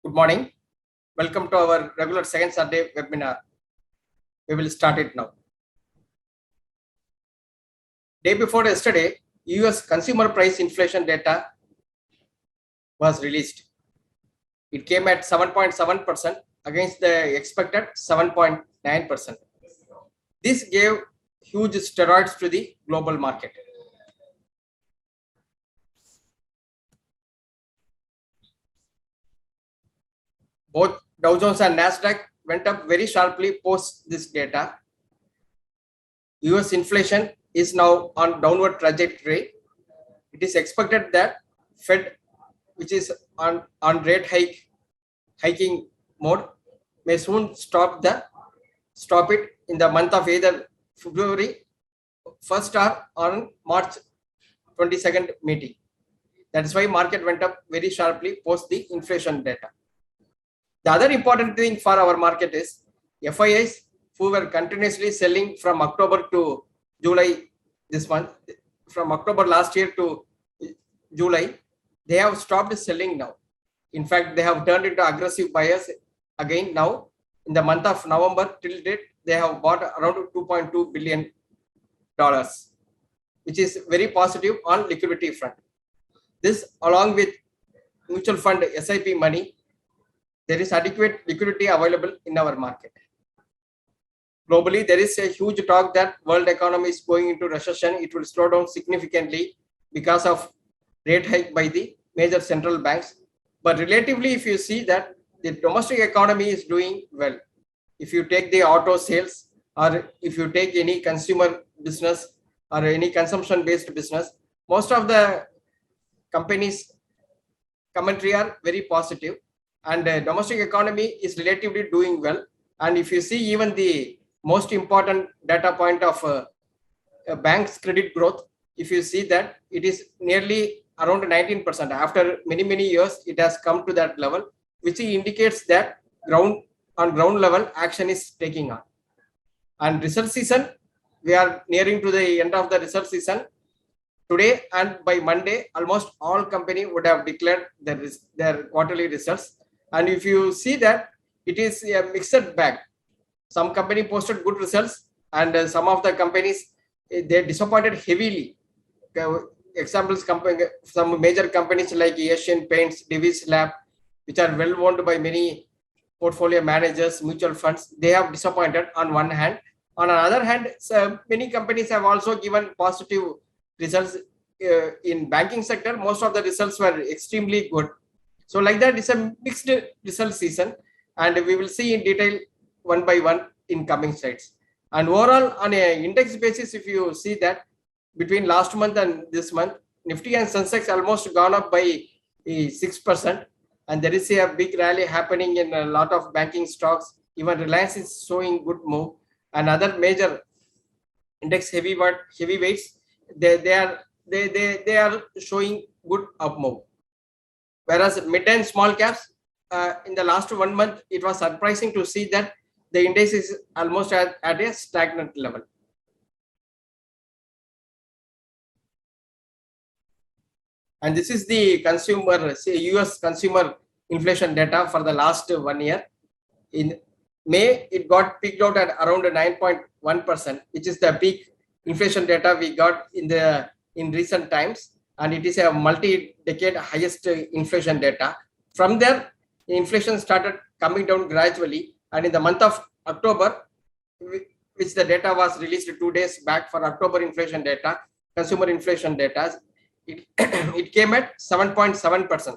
Good morning. Welcome to our regular second Saturday webinar. We will start it now. Day before yesterday, US consumer price inflation data was released. It came at 7.7% against the expected 7.9%. This gave huge steroids to the global market. Both Dow Jones and Nasdaq went up very sharply post this data. US inflation is now on downward trajectory. It is expected that Fed, which is on rate hiking mode, may soon stop it in the month of either February 1st or on March 22nd meeting. That's why market went up very sharply post the inflation data. The other important thing for our market is FIIs who were continuously selling from October to July this month, from October last year to July, they have stopped selling now. In fact, they have turned into aggressive buyers again now. In the month of November till date, they have bought around $2.2 billion, which is very positive on liquidity front. This, along with mutual fund SIP money, there is adequate liquidity available in our market. Globally, there is a huge talk that world economy is going into recession. It will slow down significantly because of rate hike by the major central banks. But relatively, if you see that the domestic economy is doing well, if you take the auto sales or if you take any consumer business or any consumption-based business, most of the companies' commentary are very positive, and the domestic economy is relatively doing well. And if you see even the most important data point of a bank's credit growth, if you see that it is nearly around 19%. After many years, it has come to that level, which indicates that ground level action is taking on. And result season, we are nearing to the end of the result season. Today and by Monday, almost all companies would have declared their quarterly results. And if you see that, it is a mixed bag. Some company posted good results, and some of the companies, they disappointed heavily. Examples, some major companies like Asian Paints, Divi's Lab, which are well owned by many portfolio managers, mutual funds, they have disappointed on one hand. On another hand, many companies have also given positive results. In banking sector, most of the results were extremely good. So like that, it's a mixed result season, and we will see in detail one by one in coming slides. And overall, on an index basis, if you see that between last month and this month, Nifty and Sensex almost gone up by 6%, and there is a big rally happening in a lot of banking stocks. Even Reliance is showing good move, and other major index heavyweights, they are showing good up move. Whereas mid and small caps, in the last 1 month, it was surprising to see that the index is almost at a stagnant level. And this is the US consumer inflation data for the last 1 year. In May, it got peaked out at around 9.1%, which is the peak inflation data we got in recent times. And it is a multi-decade highest inflation data. From there, the inflation started coming down gradually. And in the month of October, which the data was released 2 days back for October inflation data, consumer inflation data, it came at 7.7%.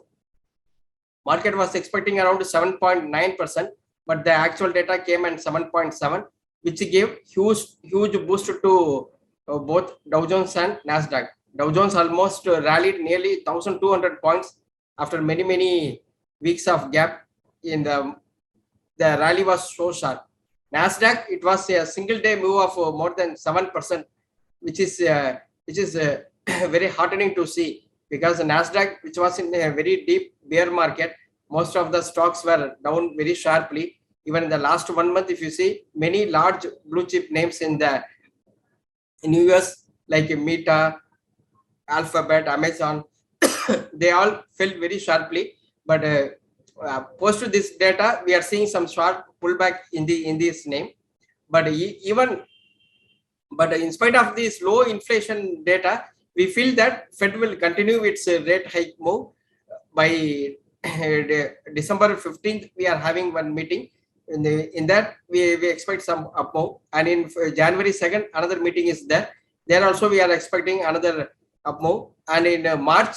Market was expecting around 7.9%, but the actual data came at 7.7, which gave huge boost to both Dow Jones and Nasdaq. Dow Jones almost rallied nearly 1,200 points after many weeks of gap. In the rally was so sharp. Nasdaq, it was a single day move of more than 7%, which is very heartening to see, because the Nasdaq, which was in a very deep bear market, most of the stocks were down very sharply. Even in the last 1 month, if you see, many large blue chip names in US like Meta, Alphabet, Amazon, they all fell very sharply. But post to this data, we are seeing some short pullback in this name, but in spite of this low inflation data, we feel that Fed will continue its rate hike move. By December 15th, we are having one meeting. In that, we expect some up move, and in January 2nd, another meeting is there. There also we are expecting another up move, and in March,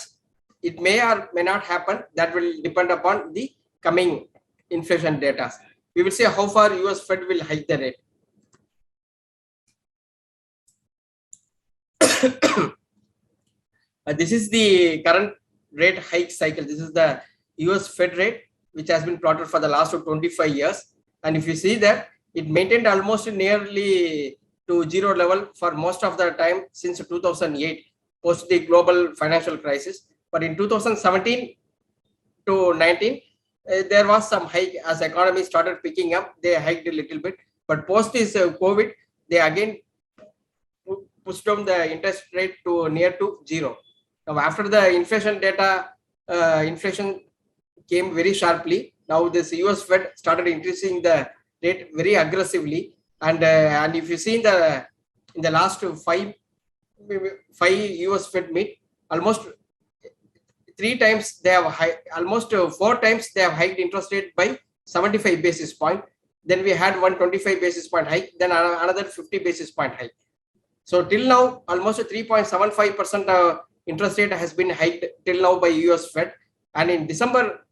it may or may not happen. That will depend upon the coming inflation data. We will see how far US Fed will hike the rate. This is the current rate hike cycle. This is the US Fed rate, which has been plotted for the last 25 years. And if you see that, it maintained almost nearly to zero level for most of the time since 2008, post the global financial crisis. But in 2017 to 19, there was some hike as economy started picking up. They hiked a little bit, but post this COVID, they again pushed down the interest rate to near to zero. Now, after the inflation data, inflation came very sharply. Now, this US Fed started increasing the rate very aggressively, and if you see in the last five US Fed meet, almost 3 times they have almost 4 times they have hiked interest rate by 75 basis point. Then we had 125 basis point hike, then another 50 basis point hike. So till now, almost 3.75% interest rate has been hiked till now by US Fed. And in December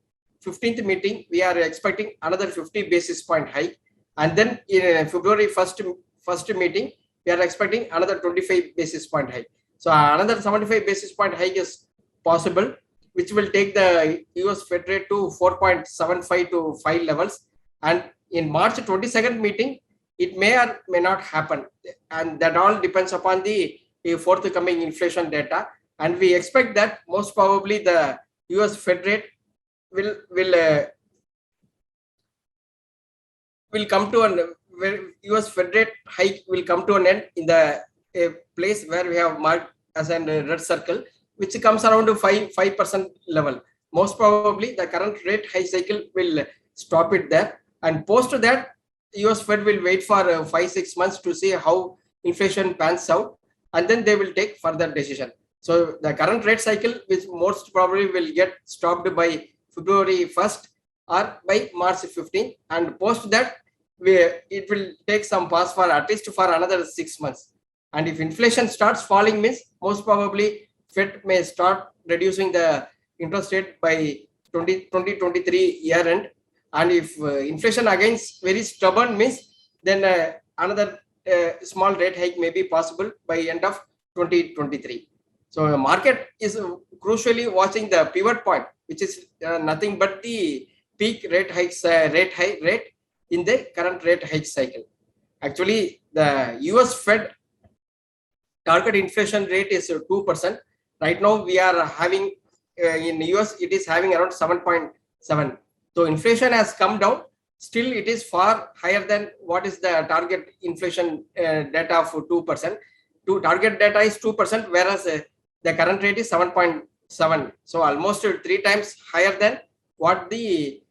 15th meeting, we are expecting another 50 basis point hike. And then in February 1st meeting, we are expecting another 25 basis point hike. So another 75 basis point hike is possible, which will take the US Fed rate to 4.75 to 5 levels. And in March 22nd meeting, it may or may not happen. And that all depends upon the forthcoming inflation data. And we expect that most probably the US Fed rate will come to an US Fed rate hike will come to an end in the place where we have marked as a red circle, which comes around to 5% level. Most probably the current rate hike cycle will stop it there, and post that US Fed will wait for 5-6 months to see how inflation pans out, and then they will take further decision. So the current rate cycle, which most probably will get stopped by February 1st or by March 15th, and post that it will take some pause for at least for another 6 months. And if inflation starts falling, means most probably Fed may start reducing the interest rate by 2023 year end. And if inflation again is very stubborn, means then another small rate hike may be possible by end of 2023. So the market is crucially watching the pivot point, which is nothing but the peak rate hikes rate in the current rate hike cycle. Actually, the US Fed target inflation rate is 2%. Right now, we are having in US, it is having around 7.7. So inflation has come down. Still, it is far higher than what is the target inflation data for 2%. Target data is 2%, whereas the current rate is 7.7. So almost 3 times higher than what the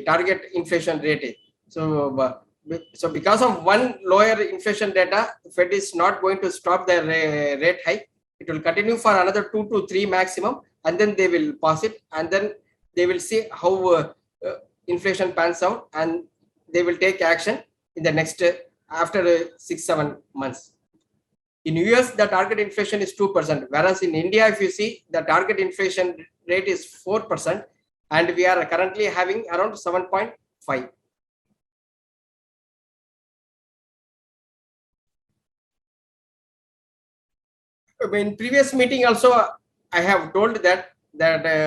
target inflation rate is. So because of one lower inflation data, Fed is not going to stop the rate hike. It will continue for another 2 to 3 maximum, and then they will pause it, and then they will see how inflation pans out, and they will take action in the next after 6-7 months. In US, the target inflation is 2%, whereas in India, if you see, the target inflation rate is 4%, and we are currently having around 7.5. In previous meeting also, I have told that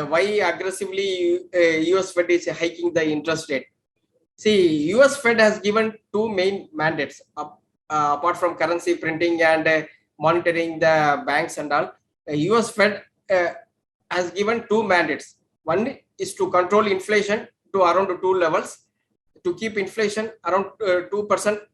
why aggressively US Fed is hiking the interest rate. See, US Fed has given 2 main mandates apart from currency printing and monitoring the banks and all. US Fed has given 2 mandates. One is to control inflation to around 2 levels, to keep inflation around 2%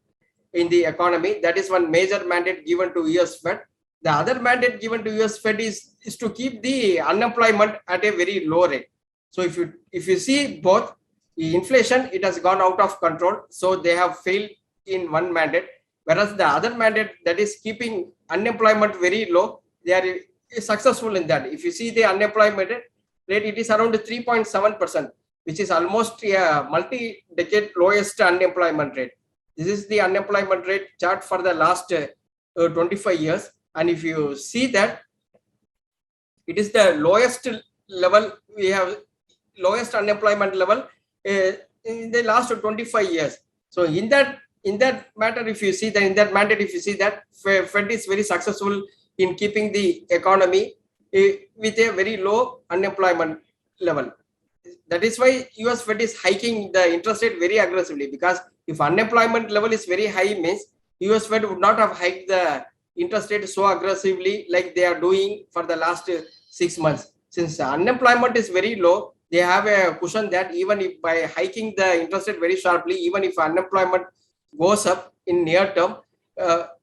in the economy. That is one major mandate given to US Fed. The other mandate given to US Fed is to keep the unemployment at a very low rate. So if you see both, the inflation, it has gone out of control. So they have failed in one mandate, whereas the other mandate that is keeping unemployment very low, they are successful in that. If you see the unemployment rate, it is around 3.7%, which is almost a multi-decade lowest unemployment rate. This is the unemployment rate chart for the last 25 years. And if you see that, it is the lowest level we have, lowest unemployment level in the last 25 years. So in that matter, if you see that, in that mandate, if you see that, Fed is very successful in keeping the economy with a very low unemployment level. That is why US Fed is hiking the interest rate very aggressively, because if unemployment level is very high, means US Fed would not have hiked the interest rate so aggressively like they are doing for the last 6 months. Since unemployment is very low, they have a cushion that even if by hiking the interest rate very sharply, even if unemployment goes up in near term,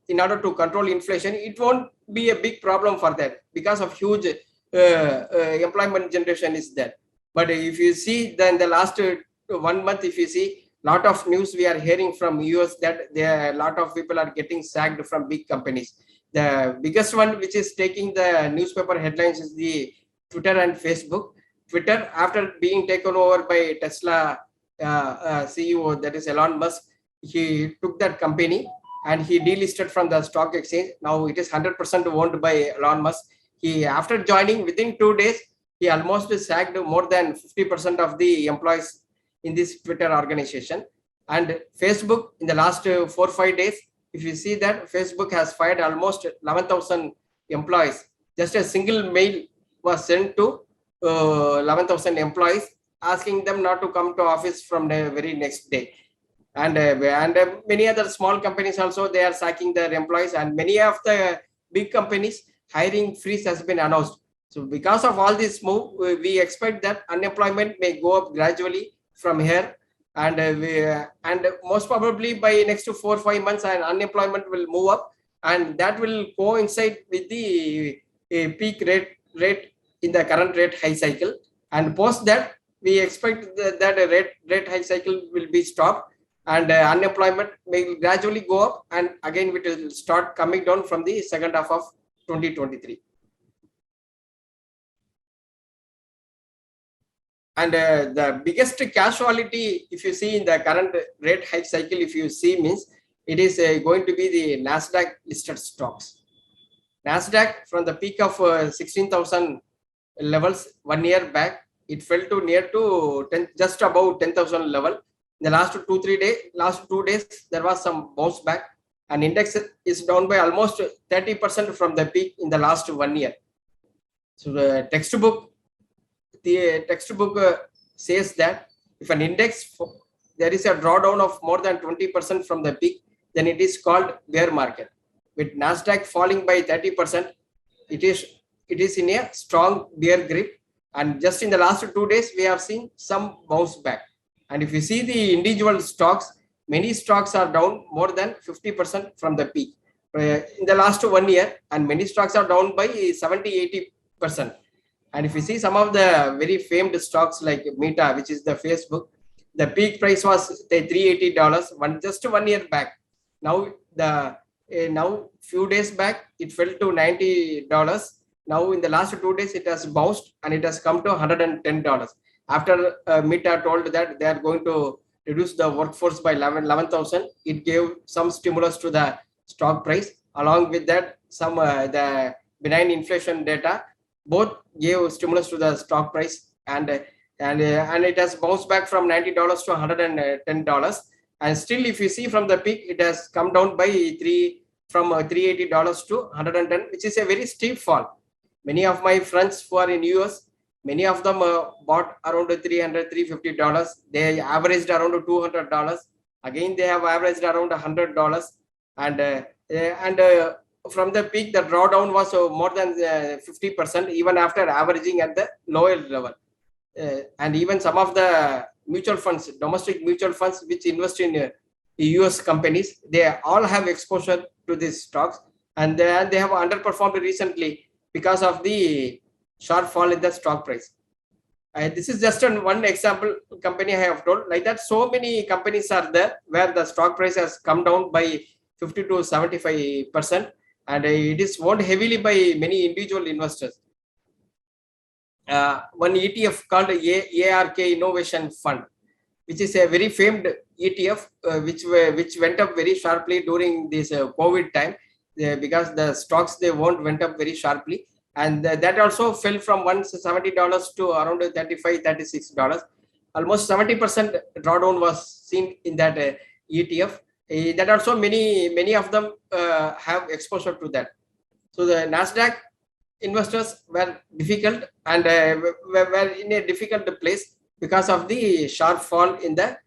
in order to control inflation, it won't be a big problem for that, because of huge employment generation is there. But if you see then the last 1 month, if you see lot of news we are hearing from US that there a lot of people are getting sacked from big companies. The biggest one which is taking the newspaper headlines is the Twitter and Facebook. Twitter, after being taken over by Tesla CEO, that is Elon Musk, he took that company and he delisted from the stock exchange. Now it is 100% owned by Elon Musk. He, after joining, within 2 days, he almost sacked more than 50% of the employees in this Twitter organization. And Facebook, in the last 4 or 5 days, if you see that, Facebook has fired almost 11,000 employees. Just a single mail was sent to 11,000 employees, asking them not to come to office from the very next day. And many other small companies also, they are sacking their employees, and many of the big companies, hiring freeze has been announced. So because of all this move, we expect that unemployment may go up gradually from here, and most probably by next 4 or 5 months, and unemployment will move up, and that will coincide with the peak rate in the current rate high cycle. And post that, we expect that a rate high cycle will be stopped, and unemployment may gradually go up, and again it will start coming down from the second half of 2023. And the biggest casualty, if you see in the current rate hike cycle, if you see, means it is going to be the Nasdaq listed stocks. Nasdaq, from the peak of 16,000 levels 1 year back, it fell to near to 10, just about 10,000 level. In the last 2 days, there was some bounce back, and index is down by almost 30% from the peak in the last 1 year. So the textbook says that if an index, there is a drawdown of more than 20% from the peak, then it is called bear market. With Nasdaq falling by 30%, it is in a strong bear grip, and just in the last 2 days we have seen some bounce back. And if you see the individual stocks, many stocks are down more than 50% from the peak in the last 1 year, and many stocks are down by 70-80%. And if you see some of the very famed stocks like Meta, which is the Facebook, the peak price was $380 just 1 year back. Now few days back it fell to $90. Now in the last 2 days it has bounced and it has come to $110. After Meta told that they are going to reduce the workforce by 11,000, it gave some stimulus to the stock price. Along with that, some the benign inflation data both gave stimulus to the stock price, and it has bounced back from $90 to $110. And still, if you see from the peak, it has come down by from $380 to $110, which is a very steep fall. Many of my friends who are in US, many of them bought around $300-350. They averaged around $200. Again, they have averaged around $100, and from the peak, the drawdown was more than 50%, even after averaging at the lower level. And even some of the mutual funds, domestic mutual funds, which invest in US companies, they all have exposure to these stocks, and they have underperformed recently because of the sharp fall in the stock price. This is just one example company I have told. Like that, so many companies are there where the stock price has come down by 50 to 75%, and it is owned heavily by many individual investors. One ETF called ARK Innovation Fund, which is a very famed ETF, which went up very sharply during this COVID time, because the stocks they went up very sharply, and that also fell from $170 to around $35-36. Almost 70% drawdown was seen in that ETF. That also many of them have exposure to that. So the Nasdaq investors were difficult, and were in a difficult place because of the sharp fall in the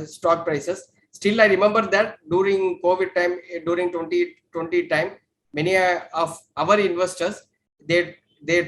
stock prices. Still, I remember that during COVID time, during 2020 time, many of our investors, they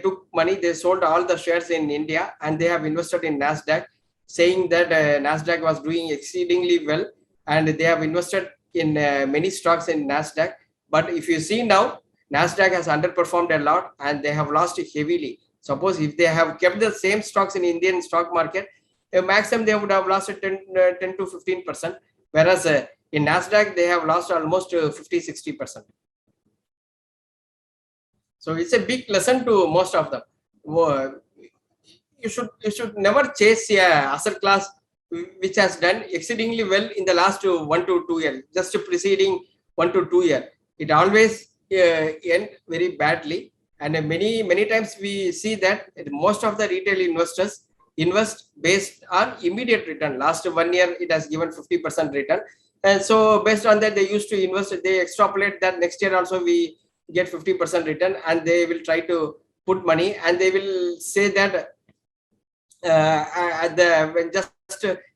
took money, they sold all the shares in India, and they have invested in Nasdaq, saying that Nasdaq was doing exceedingly well, and they have invested in many stocks in Nasdaq. But if you see now, Nasdaq has underperformed a lot, and they have lost heavily. Suppose if they have kept the same stocks in Indian stock market, maximum they would have lost 10 to 15%, whereas in Nasdaq they have lost almost 50-60%. So it's a big lesson to most of them. You should never chase a asset class which has done exceedingly well in the last 1 to 2 years, just preceding 1 to 2 years. It always end very badly, and many times we see that most of the retail investors invest based on immediate return. Last 1 year it has given 50% return, and so based on that they used to invest. They extrapolate that next year also we get 50% return, and they will try to put money, and they will say that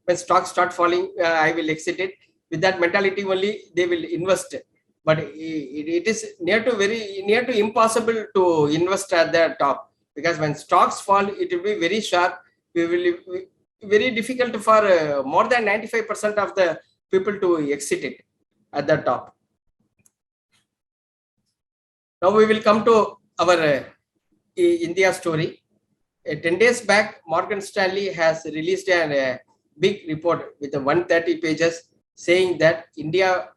when stocks start falling, I will exit it. With that mentality only they will invest. But it is near to impossible to invest at the top, because when stocks fall, it will be very sharp. Very difficult for more than 95% of the people to exit it at the top. Now we will come to our India story. 10 days back, Morgan Stanley has released a big report with 130 pages saying that India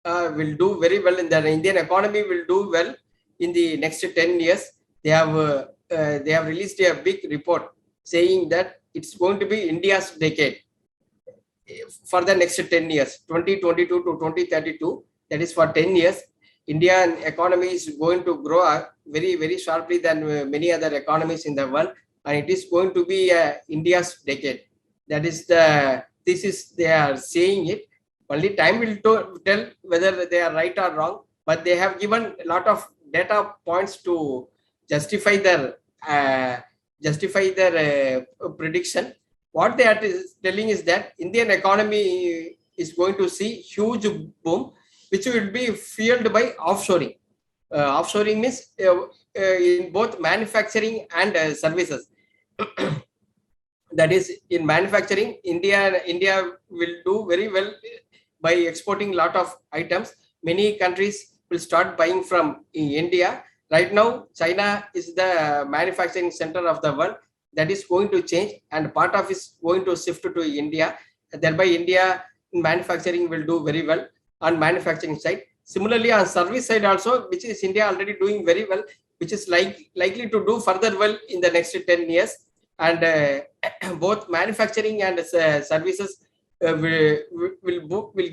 will do very well, in the Indian economy will do well in the next 10 years. They have released a big report saying that it's going to be India's decade for the next 10 years, 2022 to 2032. That is for 10 years. Indian economy is going to grow very sharply than many other economies in the world, and it is going to be India's decade. That is they are saying it. Only time will tell whether they are right or wrong, but they have given a lot of data points to justify their prediction. What they are telling is that Indian economy is going to see huge boom, which will be fueled by offshoring. Offshoring means in both manufacturing and services. That is, in manufacturing, India will do very well by exporting a lot of items. Many countries will start buying from India. Right now, China is the manufacturing center of the world. That is going to change, and part of it is going to shift to India. Thereby, India in manufacturing will do very well on manufacturing side. Similarly, on service side also, which is India already doing very well, which is likely to do further well in the next 10 years. And both manufacturing and services will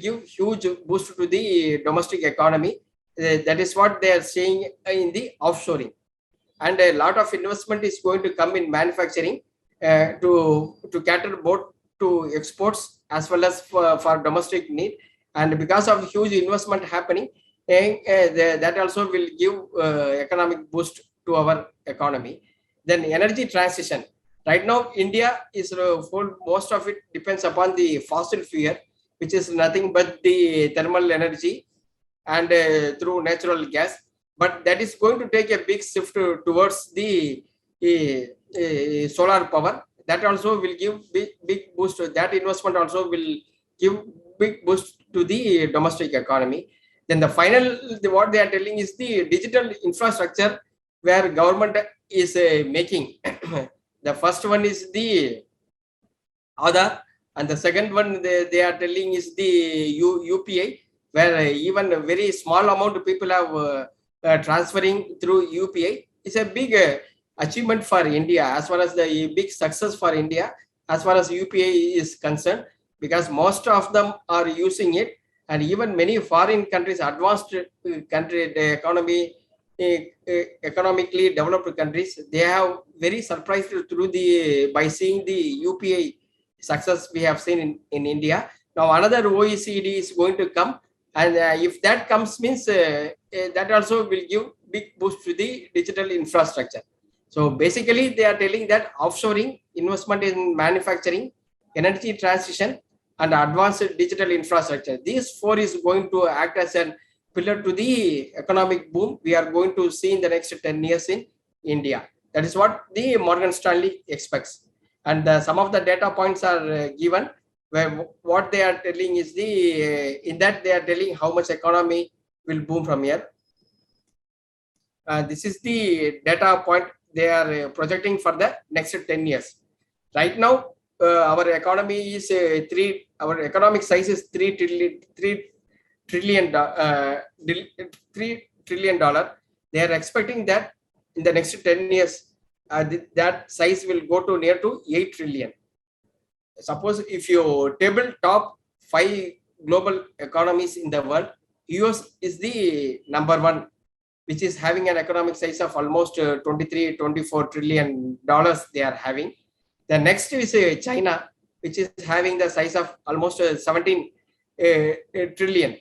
give huge boost to the domestic economy. That is what they are saying in the offshoring. And a lot of investment is going to come in manufacturing to cater both to exports as well as for domestic need. And because of huge investment happening, that also will give economic boost to our economy. Then energy transition. Right now, India is most of it depends upon the fossil fuel, which is nothing but the thermal energy and through natural gas. But that is going to take a big shift towards the solar power. That also will give big boost. That investment also will give big boost to the domestic economy. Then what they are telling is the digital infrastructure where government is making. The first one is the Aadhaar, and the second one they are telling is the UPI, where even a very small amount of people have transferring through UPI. It's a big achievement for India, as far as the big success for India, as far as UPI is concerned, because most of them are using it, and even many foreign countries, advanced country, the economy, economically developed countries, they have very surprised through the by seeing the UPI success we have seen in India. Now another OECD is going to come, and if that comes means that also will give big boost to the digital infrastructure. So basically they are telling that offshoring, investment in manufacturing, energy transition, and advanced digital infrastructure, these four is going to act as a pillar to the economic boom we are going to see in the next 10 years in India. That is what the Morgan Stanley expects. And some of the data points are given, where what they are telling is in that they are telling how much economy will boom from here. This is the data point they are projecting for the next 10 years. Right now, our economy is our economic size is $3 trillion. They are expecting that in the next 10 years, that size will go to near to 8 trillion. Suppose if you table top 5 global economies in the world, US is the number one, which is having an economic size of almost 23-24 trillion dollars they are having. The next is China, which is having the size of almost 17 trillion.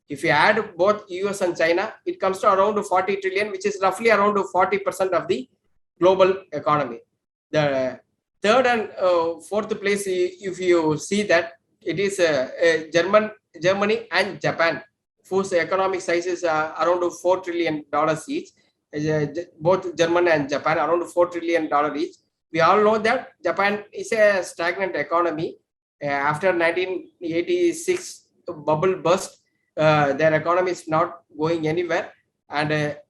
If you add both US and China, it comes to around 40 trillion, which is roughly around 40% of the global economy. The third and fourth place, if you see that, it is Germany and Japan, whose economic size is around $4 trillion each. Both Germany and Japan around $4 trillion each. We all know that Japan is a stagnant economy. After 1986 bubble burst, their economy is not going anywhere, and their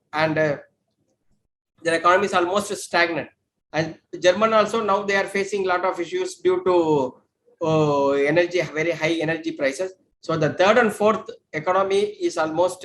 economy is almost stagnant. And German also now they are facing a lot of issues due to energy, very high energy prices. So the third and fourth economy is almost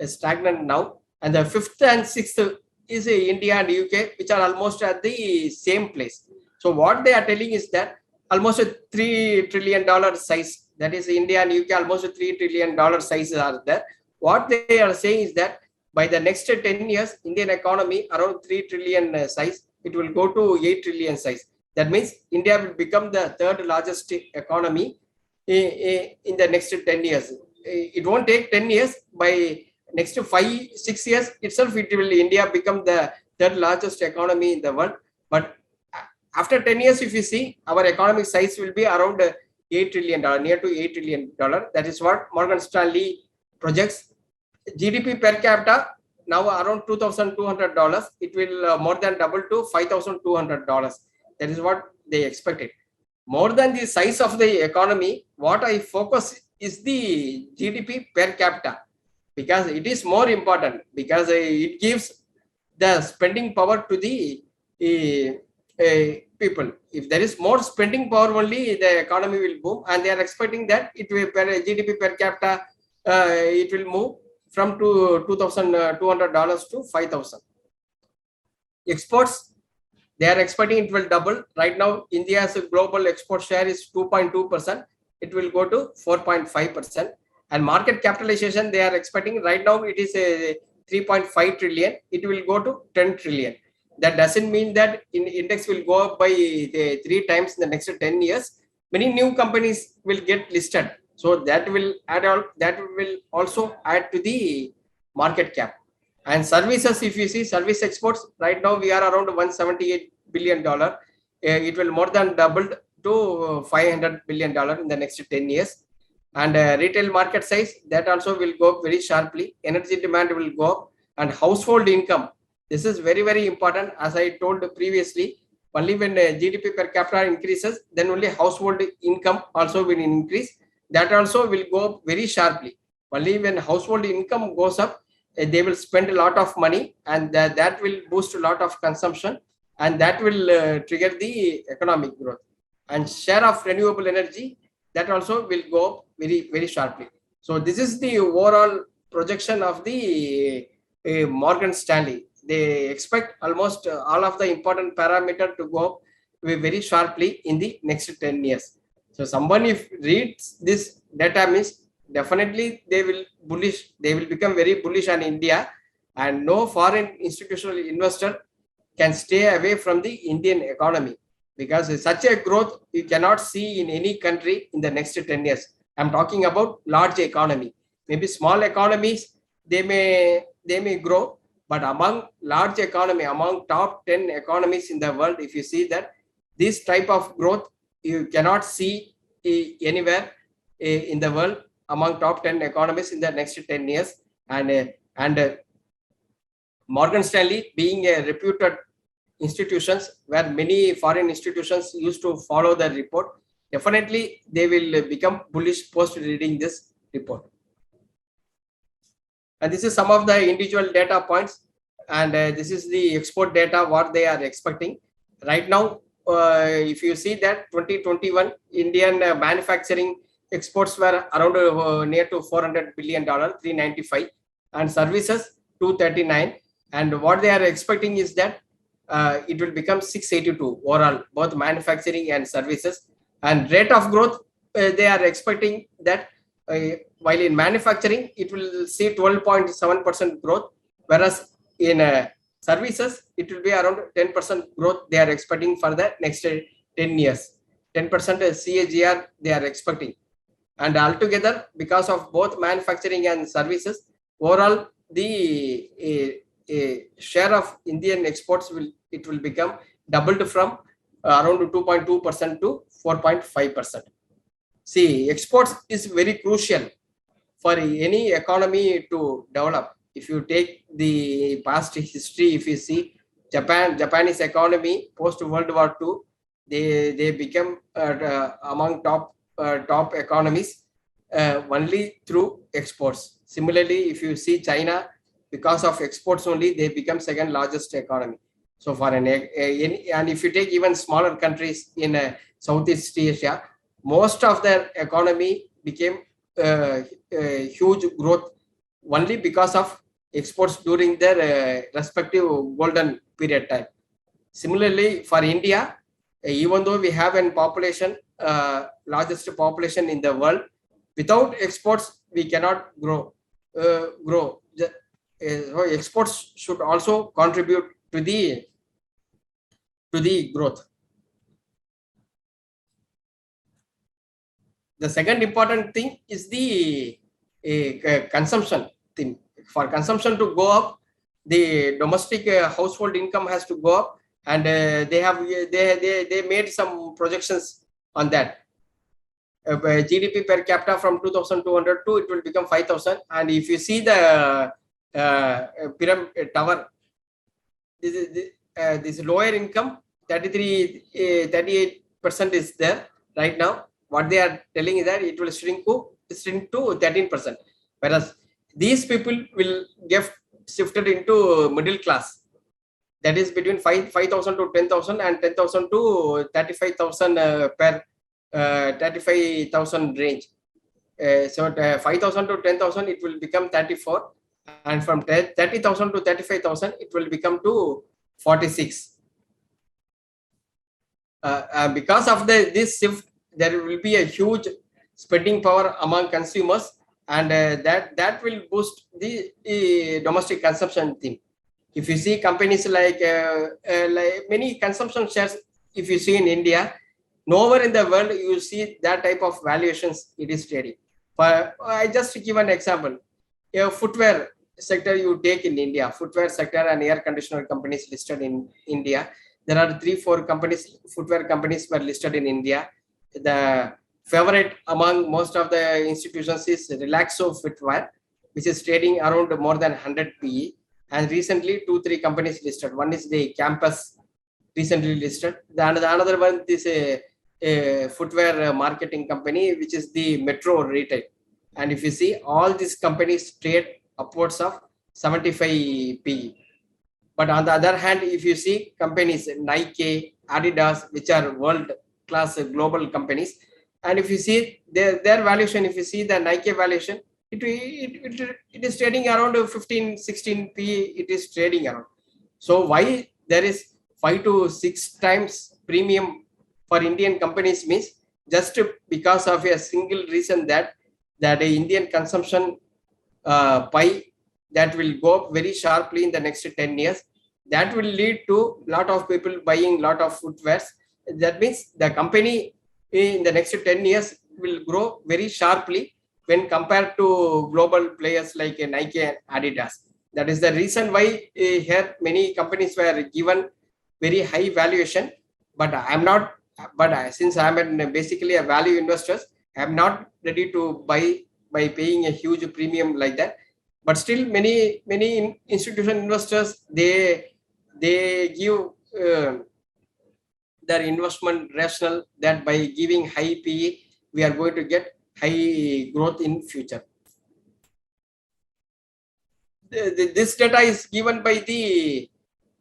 stagnant now, and the fifth and sixth is India and UK, which are almost at the same place. So what they are telling is that almost a $3 trillion size, that is India and UK, almost a $3 trillion sizes are there. What they are saying is that by the next 10 years, Indian economy around 3 trillion size, it will go to 8 trillion size. That means India will become the third largest economy in the next 10 years. It won't take 10 years. By next 5-6 years itself, India become the third largest economy in the world. But after 10 years, if you see, our economic size will be around $8 trillion, near to $8 trillion. That is what Morgan Stanley projects. GDP per capita now around $2,200. It will more than double to $5,200. That is what they expected. More than the size of the economy, what I focus is the GDP per capita, because it is more important, because it gives the spending power to the people. If there is more spending power, only the economy will boom, and they are expecting that it will GDP per capita it will move from $2,200 to $5,000. Exports, they are expecting it will double. Right now, India's global export share is 2.2%. It will go to 4.5%. And market capitalization, they are expecting right now it is a 3.5 trillion. It will go to 10 trillion. That doesn't mean that index will go up by 3 times in the next 10 years. Many new companies will get listed. So that will also add to the market cap. And services, if you see service exports, right now we are around $178 billion. It will more than double to $500 billion in the next 10 years. And retail market size, that also will go up very sharply. Energy demand will go up, and household income. This is very, very important. As I told previously, only when GDP per capita increases, then only household income also will increase. That also will go up very sharply. Only when household income goes up, they will spend a lot of money, and that will boost a lot of consumption, and that will trigger the economic growth. And share of renewable energy, that also will go up very, very sharply. So this is the overall projection of the Morgan Stanley. They expect almost all of the important parameter to go up very sharply in the next 10 years. So someone if reads this data means definitely they will become very bullish on India, and no foreign institutional investor can stay away from the Indian economy, because such a growth you cannot see in any country in the next 10 years. I'm talking about large economy. Maybe small economies, they may grow, but among large economy, among top 10 economies in the world, if you see that this type of growth you cannot see anywhere in the world among top 10 economies in the next 10 years. And Morgan Stanley being a reputed institutions where many foreign institutions used to follow the report, definitely they will become bullish post reading this report. And this is some of the individual data points, and this is the export data what they are expecting right now. If you see that 2021 Indian manufacturing exports were around near to $400 billion, 395, and services 239. And what they are expecting is that it will become 682 overall, both manufacturing and services. And rate of growth, they are expecting that while in manufacturing, it will see 12.7% growth, whereas in services, it will be around 10% growth they are expecting for the next 10 years. 10% CAGR they are expecting. And altogether, because of both manufacturing and services, overall, the share of Indian exports will become doubled from around 2.2% to 4.5%. See, exports is very crucial for any economy to develop. If you take the past history, if you see Japanese economy post World War II, they become among top economies only through exports. Similarly, if you see China, because of exports only, they become second largest economy. So for and if you take even smaller countries in Southeast Asia, most of their economy became huge growth only because of exports during their respective golden period time. Similarly, for India, even though we have a population, largest population in the world, without exports we cannot grow. So exports should also contribute to the growth. The second important thing is the consumption thing. For consumption to go up, the domestic household income has to go up, and they made some projections on that. GDP per capita from 2,200 to it will become 5,000. And if you see the pyramid tower, this lower income 38% is there right now. What they are telling is that it will shrink to 13%, whereas these people will get shifted into middle class, that is between 5,000 to 10,000 and 10,000 to 35,000 per 35,000 range. So 5,000 to 10,000 it will become 34, and from 30,000 to 35,000 it will become to 46. Because of this shift, there will be a huge spending power among consumers, and that will boost the domestic consumption thing. If you see companies like many consumption shares, if you see in India, nowhere in the world you see that type of valuations it is trading. But I just give an example. A footwear sector you take in India, footwear sector and air conditioner companies listed in India. There are 3-4 companies, footwear companies were listed in India. The favorite among most of the institutions is Relaxo Footwear, which is trading around more than 100 PE. And recently 2-3 companies listed. One is the Campus, recently listed. Another one is a footwear marketing company, which is the Metro Retail. And if you see, all these companies trade upwards of 75 PE. But on the other hand, if you see companies Nike, Adidas, which are world-class global companies, and if you see their valuation, if you see the Nike valuation, it is trading around 15, 16 P. It is trading around. So why there is 5 to 6 times premium for Indian companies means just because of a single reason that the Indian consumption pie that will go up very sharply in the next 10 years. That will lead to a lot of people buying a lot of footwears. That means the company in the next 10 years will grow very sharply when compared to global players like Nike and Adidas. That is the reason why here many companies were given very high valuation. But I'm not. But since I'm basically a value investor, I'm not ready to buy by paying a huge premium like that. But still, many institutional investors they give their investment rational that by giving high PE, we are going to get high growth in future. This data is given by the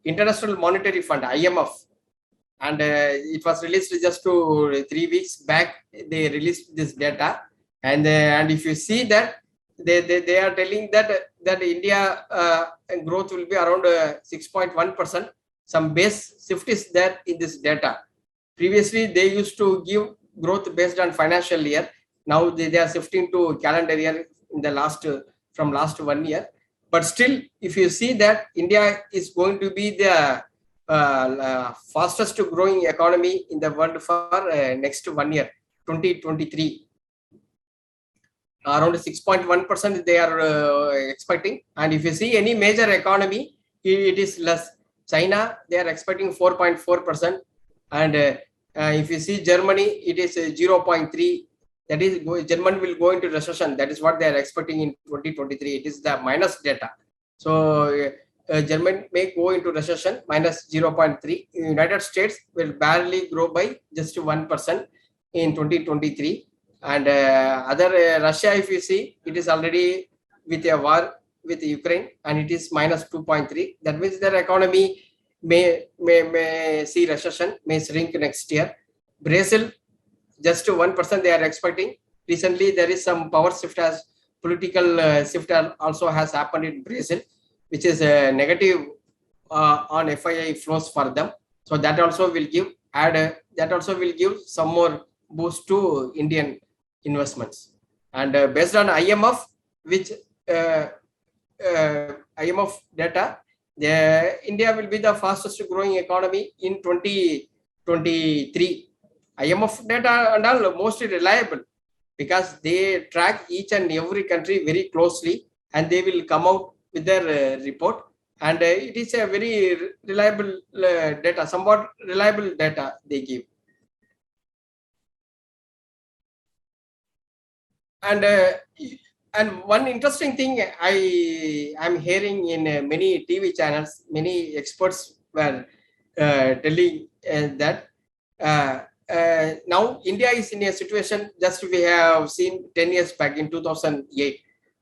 International Monetary Fund, IMF, and it was released just 3 weeks back. They released this data, and if you see that they are telling that India growth will be around 6.1%. Some base shift is there in this data. Previously, they used to give growth based on financial year. Now they are shifting to calendar year in the from last 1 year. But still, if you see that India is going to be the fastest growing economy in the world for next 1 year, 2023. Around 6.1% they are expecting. And if you see any major economy, it is less. China, they are expecting 4.4%. And if you see Germany, it is 0.3. That is, Germany will go into recession. That is what they are expecting in 2023. It is the minus data. So Germany may go into recession, minus 0.3. United States will barely grow by just 1% in 2023. And Russia, if you see, it is already with a war with Ukraine, and it is minus 2.3. That means their economy may see recession, may shrink next year. Brazil, just 1% they are expecting. Recently, there is some power shift as political shift also has happened in Brazil, which is negative on FII flows for them. So that also will give some more boost to Indian investments. And based on IMF, which IMF data, India will be the fastest growing economy in 2023. IMF data and all mostly reliable because they track each and every country very closely, and they will come out with their report. And it is a very reliable data, somewhat reliable data they give. And one interesting thing I am hearing in many TV channels, many experts were telling that now India is in a situation just we have seen 10 years back in 2008.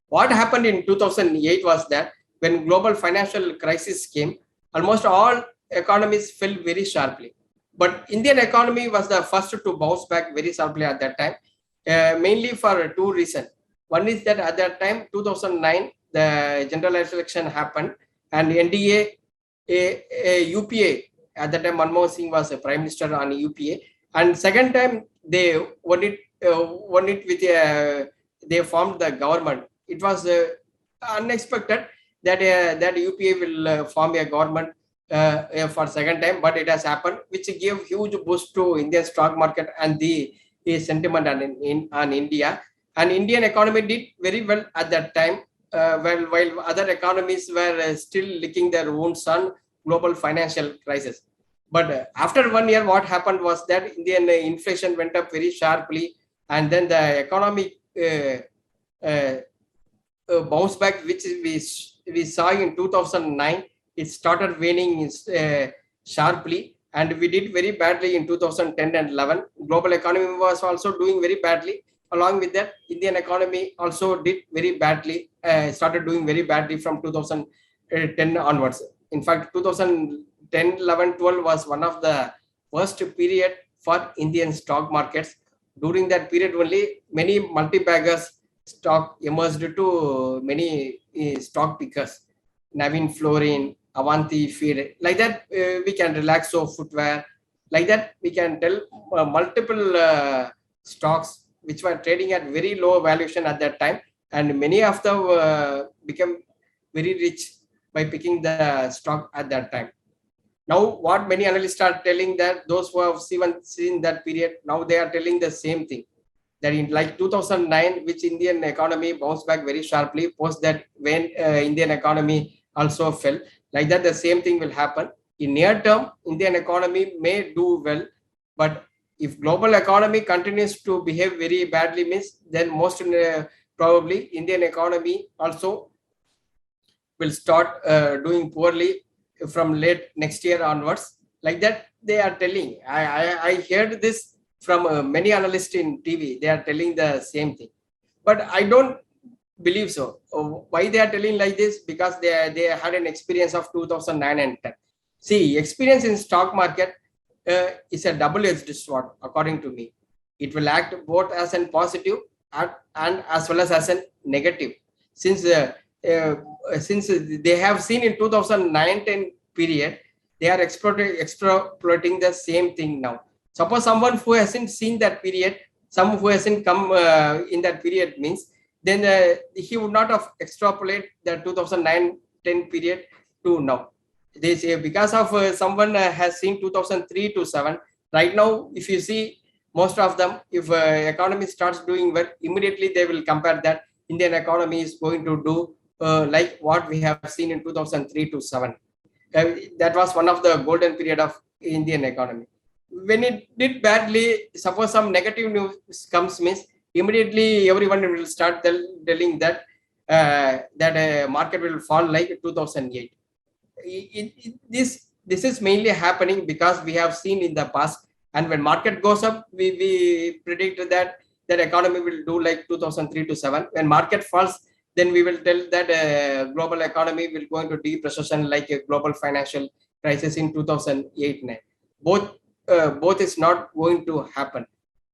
What happened in 2008 was that when global financial crisis came, almost all economies fell very sharply. But Indian economy was the first to bounce back very sharply at that time, mainly for two reasons. One is that at that time, 2009, the general election happened, and NDA, UPA, at that time Manmohan Singh was a prime minister on UPA. And second time, they won it with they formed the government. It was unexpected that UPA will form a government for second time, but it has happened, which gave huge boost to Indian stock market and the sentiment on India. And Indian economy did very well at that time, while other economies were still licking their wounds on global financial crisis. But after 1 year, what happened was that Indian inflation went up very sharply, and then the economic bounce back, which we saw in 2009, it started waning sharply, and we did very badly in 2010 and 11. Global economy was also doing very badly. Along with that, Indian economy also did very badly, started doing very badly from 2010 onwards. In fact, 2010, 11, 12 was one of the worst period for Indian stock markets. During that period only, many multi-baggers stock emerged to many stock pickers. Navin Florin, Avanti Feed, like that we can relax so footwear. Like that we can tell multiple stocks which were trading at very low valuation at that time, and many of them become very rich by picking the stock at that time. Now, what many analysts are telling that those who have seen that period, now they are telling the same thing. That in like 2009, which Indian economy bounced back very sharply, post that when Indian economy also fell, like that the same thing will happen. In near term, Indian economy may do well, but if global economy continues to behave very badly, means then most probably Indian economy also will start doing poorly from late next year onwards. Like that, they are telling. I heard this from many analysts in TV. They are telling the same thing, but I don't believe so. Why they are telling like this? Because they had an experience of 2009 and 10. See, experience in stock market is a double-edged sword, according to me. It will act both as a positive and as well as a negative. Since uh, since they have seen in 2009-10 period, they are exploiting the same thing now. Suppose someone who hasn't seen that period, some who hasn't come in that period means, then he would not have extrapolate the 2009-10 period to now. They say because of someone has seen 2003 to 7. Right now, if you see most of them, if economy starts doing well, immediately they will compare that Indian economy is going to do like what we have seen in 2003 to 7. That was one of the golden period of Indian economy. When it did badly, suppose some negative news comes, means immediately everyone will start telling that market will fall like 2008. This is mainly happening because we have seen in the past, and when market goes up, we predict that economy will do like 2003 to 7. When market falls, then we will tell that global economy will go into deep recession like a global financial crisis in 2008-9. Both is not going to happen.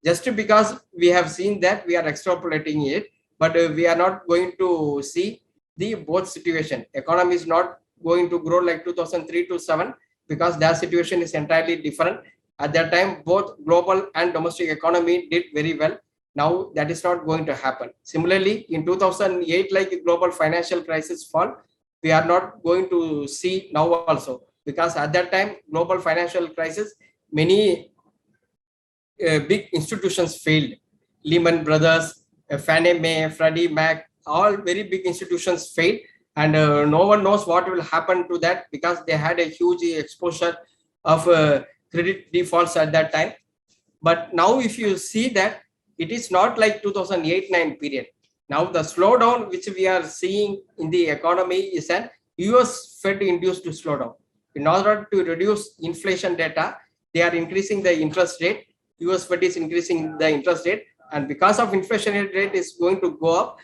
Just because we have seen that, we are extrapolating it, but we are not going to see the both situation. Economy is not going to grow like 2003 to 7 because their situation is entirely different. At that time, both global and domestic economy did very well. Now that is not going to happen. Similarly, in 2008, like global financial crisis fall, we are not going to see now also, because at that time, global financial crisis, many big institutions failed. Lehman Brothers, Fannie Mae, Freddie Mac, all very big institutions failed, and no one knows what will happen to that because they had a huge exposure of credit defaults at that time. But now, if you see that, it is not like 2008-9 period. Now the slowdown which we are seeing in the economy is an US Fed induced slowdown. In order to reduce inflation data, they are increasing the interest rate. US Fed is increasing the interest rate, and because of inflation rate is going to go up,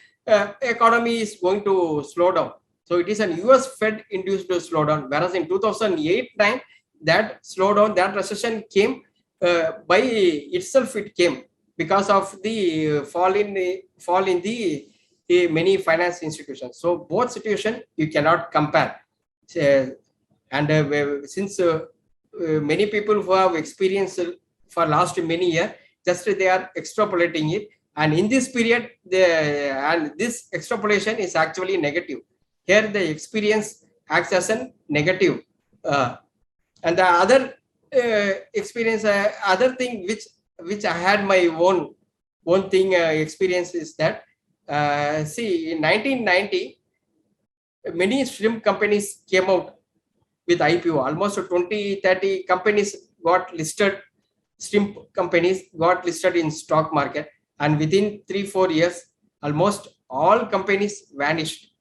economy is going to slow down. So it is an US Fed induced slowdown. Whereas in 2008-9, that slowdown, that recession came by itself. It came because of the fall in the many finance institutions. So both situation you cannot compare. And since many people who have experienced for last many years, just they are extrapolating it, and in this period, and this extrapolation is actually negative. Here the experience acts as a negative, and the other experience, other thing which I had my own thing experience is that see, in 1990, many shrimp companies came out with IPO. Almost 20-30 companies got listed. Shrimp companies got listed in stock market, and within 3-4 years, almost all companies vanished.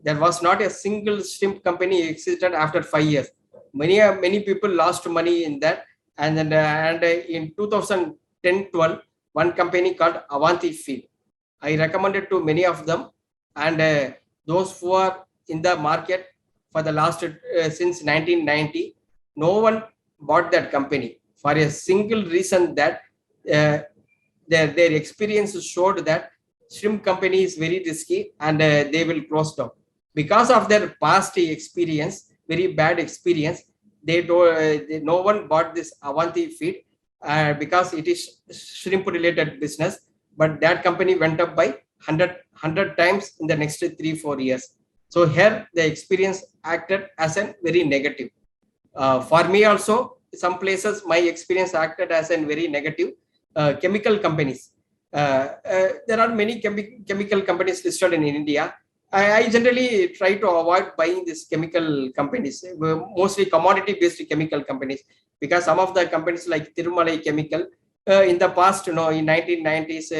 There was not a single shrimp company existed after 5 years. Many people lost money in that, and then in 2010-12, one company called Avanti Feed. I recommended to many of them, and those who are in the market, for the last since 1990. No one bought that company for a single reason that uh, their experience showed that shrimp company is very risky and they will close down because of their past experience, very bad experience. No one bought this Avanti feed because it is shrimp related business, but that company went up by 100 times in the next 3-4 years. So here the experience acted as a very negative. For me also, some places my experience acted as a very negative. Chemical companies. There are many chemical companies listed in India. I generally try to avoid buying these chemical companies, mostly commodity-based chemical companies, because some of the companies like Tirumalai Chemical, in the past, in 1990s,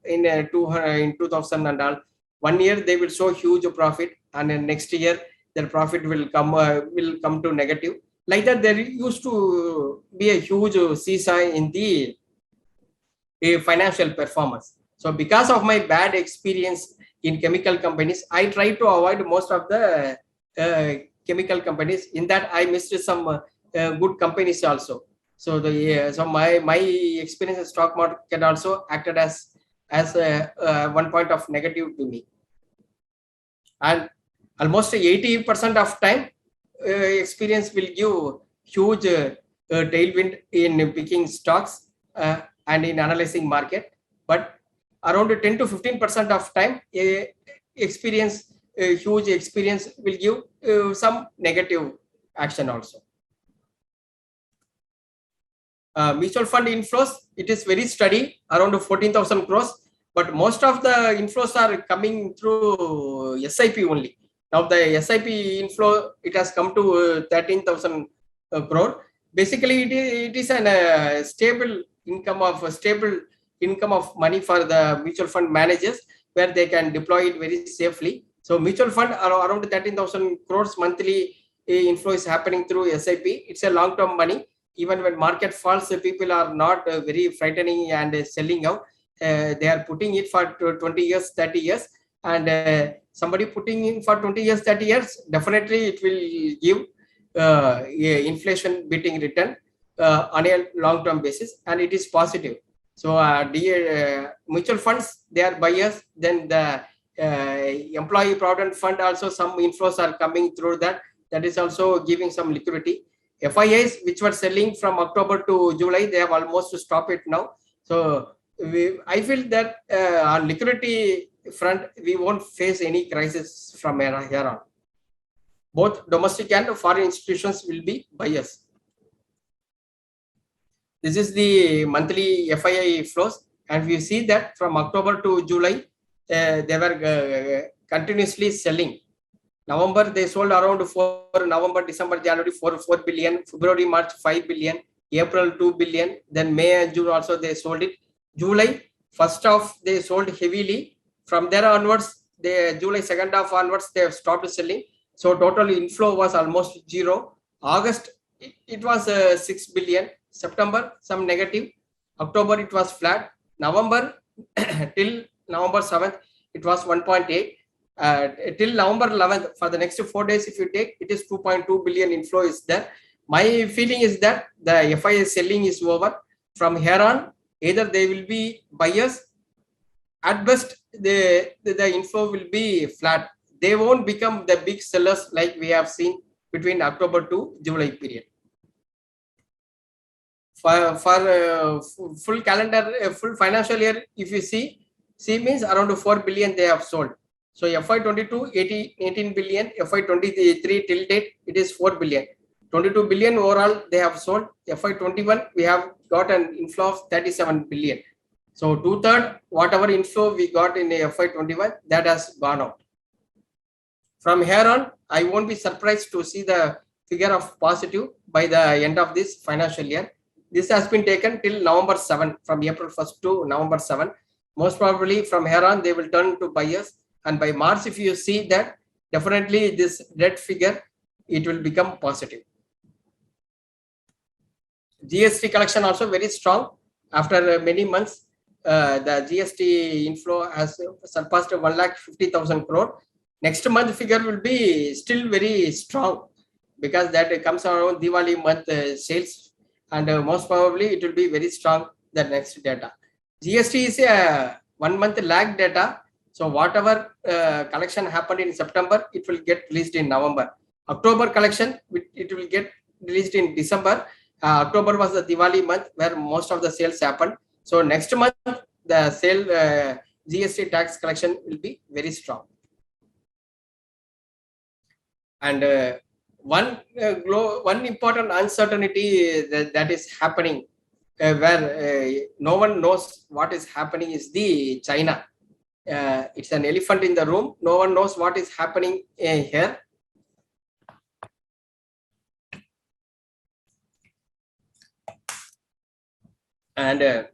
in 2000 and all, 1 year they will show huge profit, and then next year their profit will come to negative. Like that, there used to be a huge seesaw in the financial performance. So because of my bad experience in chemical companies, I try to avoid most of the chemical companies. In that, I missed some good companies also. So my experience in stock market also acted as one point of negative to me. And almost 80% of time, experience will give huge tailwind in picking stocks and in analyzing market. But around 10 to 15% of time, experience, huge experience will give some negative action also. Mutual fund inflows, it is very steady, around 14,000 crores, but most of the inflows are coming through SIP only. Now the SIP inflow, it has come to 13,000 crore. Basically, it is a stable income of money for the mutual fund managers, where they can deploy it very safely. So mutual fund are around 13,000 crores monthly inflow is happening through SIP. It's a long-term money. Even when market falls, people are not very frightening and selling out. They are putting it for 20 years, 30 years, and somebody putting in for 20 years, 30 years, definitely it will give inflation beating return on a long-term basis, and it is positive. So mutual funds, they are buyers. Then the employee provident fund also, some inflows are coming through that. That is also giving some liquidity. FIAs, which were selling from October to July, they have almost stopped it now. So I feel that on liquidity front, we won't face any crisis from here on. Both domestic and foreign institutions will be buyers. This is the monthly FII flows, and we see that from October to July, they were continuously selling. November, they sold around 4 December, January 4 billion, February, March 5 billion, April 2 billion, then May and June also they sold it. July, first half they sold heavily. From there onwards, July second half onwards, they have stopped selling. So total inflow was almost zero. August, it was 6 billion. September, some negative. October, it was flat. November, till November 7th, it was 1.8. Till November 11th, for the next 4 days, if you take, it is 2.2 billion inflow is there. My feeling is that the FIA selling is over. From here on, either they will be buyers. At best, the inflow will be flat. They won't become the big sellers like we have seen between October to July period. For full calendar, full financial year, if you see means around 4 billion they have sold. So FY22, 18 billion, FY23 till date, it is 4 billion. 22 billion overall they have sold. FY21, we have got an inflow of 37 billion. So 2/3, whatever inflow we got in FY21, that has gone out. From here on, I won't be surprised to see the figure of positive by the end of this financial year. This has been taken till November 7, from April 1st to November 7. Most probably from here on, they will turn to buyers. And by March, if you see that, definitely this red figure, it will become positive. GST collection also very strong. After many months, the GST inflow has surpassed 1,50,000 crore. Next month figure will be still very strong because that comes around Diwali month sales, and most probably it will be very strong the next data. GST is a 1 month lag data. So whatever collection happened in September, it will get released in November. October collection, it will get released in December. October was the Diwali month where most of the sales happened. So next month, the sale GST tax collection will be very strong. And one important uncertainty that is happening where no one knows what is happening is the China. It's an elephant in the room. No one knows what is happening here. And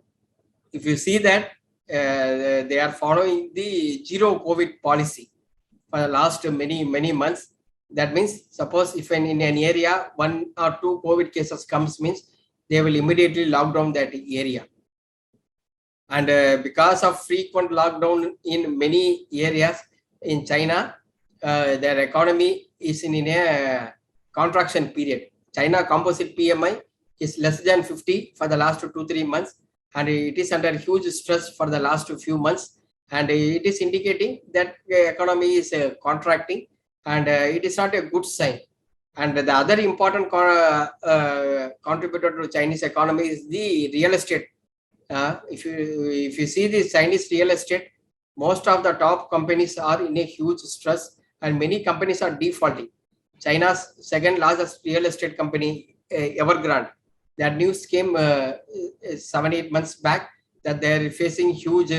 if you see that they are following the zero COVID policy for the last many months. That means, suppose if in an area 1 or 2 COVID cases comes, means they will immediately lock down that area. And because of frequent lockdown in many areas in China, their economy is in a contraction period. China composite PMI is less than 50 for the last 2-3 months, and it is under huge stress for the last few months, and it is indicating that the economy is contracting, and it is not a good sign. And the other important contributor to Chinese economy is the real estate. If you see the Chinese real estate, most of the top companies are in a huge stress, and many companies are defaulting. China's second largest real estate company, Evergrande, that news came 7-8 months back that they are facing huge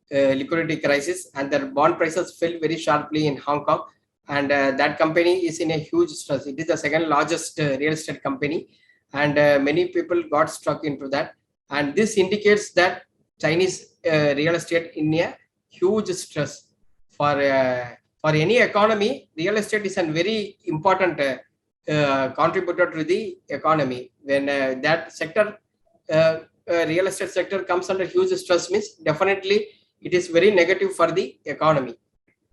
liquidity crisis, and their bond prices fell very sharply in Hong Kong, and that company is in a huge stress. It is the second largest real estate company, and many people got stuck into that. And this indicates that Chinese real estate in a huge stress. For any economy, real estate is a very important contributor to the economy. When that sector, real estate sector, comes under huge stress, means definitely it is very negative for the economy.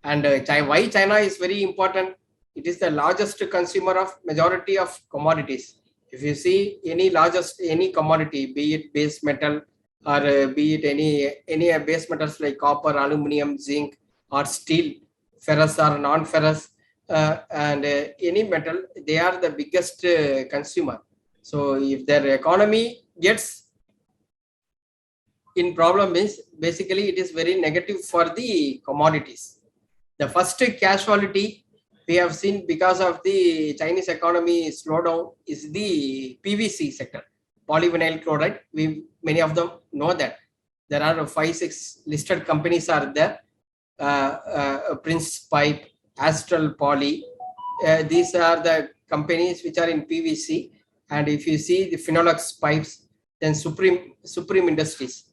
And why China is very important? It is the largest consumer of majority of commodities. If you see any commodity, be it base metal or be it any base metals like copper, aluminum, zinc, or steel, ferrous or non-ferrous, and any metal, they are the biggest consumer. So if their economy gets in problem, means basically it is very negative for the commodities. The first casualty we have seen because of the Chinese economy slowdown is the PVC sector, polyvinyl chloride. Many of them know that there are 5-6 listed companies are there. Prince Pipe, Astral Poly. These are the companies which are in PVC. And if you see the Phenolux pipes, then Supreme Industries,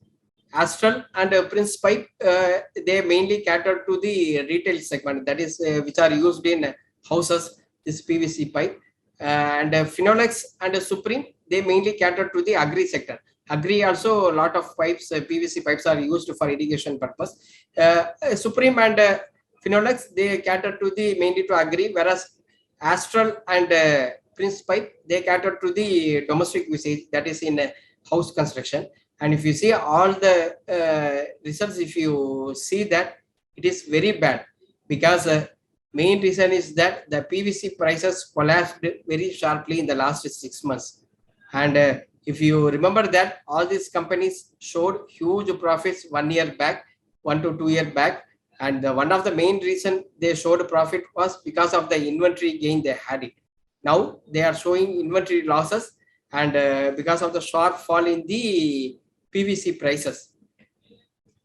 Astral and Prince Pipe, they mainly cater to the retail segment, that is which are used in houses, this PVC pipe. And Phenolux and Supreme, they mainly cater to the agri sector. Agri also, a lot of pipes, PVC pipes are used for irrigation purpose. Supreme and Phenolux, they cater to the mainly to agri, whereas Astral and Prince Pipe, they cater to the domestic usage, that is in house construction. And if you see all the results, if you see that, it is very bad, because main reason is that the PVC prices collapsed very sharply in the last 6 months. And if you remember that all these companies showed huge profits 1 year back, 1 to 2 years back. And one of the main reason they showed profit was because of the inventory gain they had it. Now they are showing inventory losses, and because of the sharp fall in the PVC prices.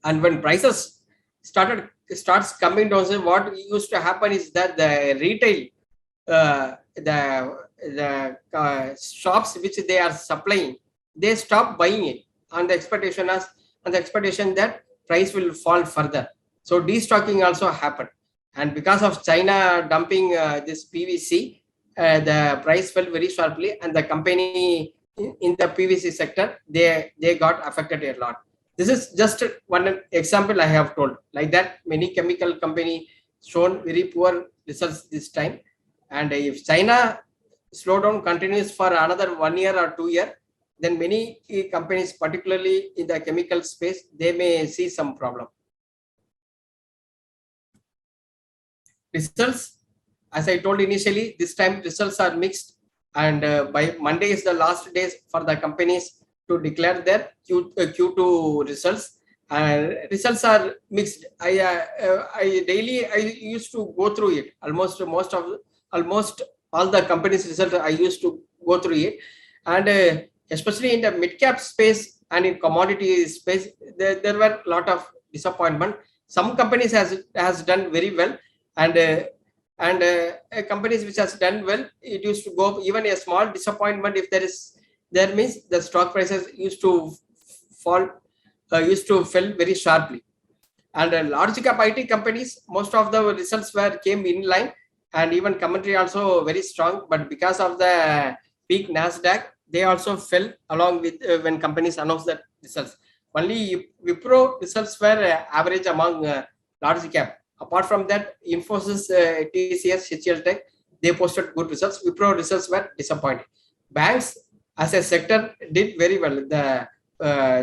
And when prices starts coming down, so what used to happen is that the retail, the shops which they are supplying, they stop buying it on the expectation that price will fall further. So destocking also happened, and because of China dumping this PVC, the price fell very sharply, and the company in the PVC sector, they got affected a lot. This is just one example I have told. Like that, many chemical company, shown very poor results this time. And if China slowdown continues for another 1 year or 2 year, then many companies, particularly in the chemical space, they may see some problem. Results, as I told initially, this time results are mixed, and by Monday is the last days for the companies to declare their Q2 results. Results are mixed. I daily I used to go through it. Almost all the companies' results I used to go through it, and especially in the mid cap space and in commodity space, there were a lot of disappointment. Some companies has done very well, and companies which has done well, it used to go even a small disappointment if there means the stock prices used to fall, fell very sharply. And large cap IT companies, most of the results came in line, and even commentary also very strong. But because of the peak Nasdaq, they also fell along with when companies announced the results. Only Wipro results were average among large cap. Apart from that, Infosys, TCS, HCL Tech, they posted good results. Wipro results were disappointing. Banks as a sector did very well.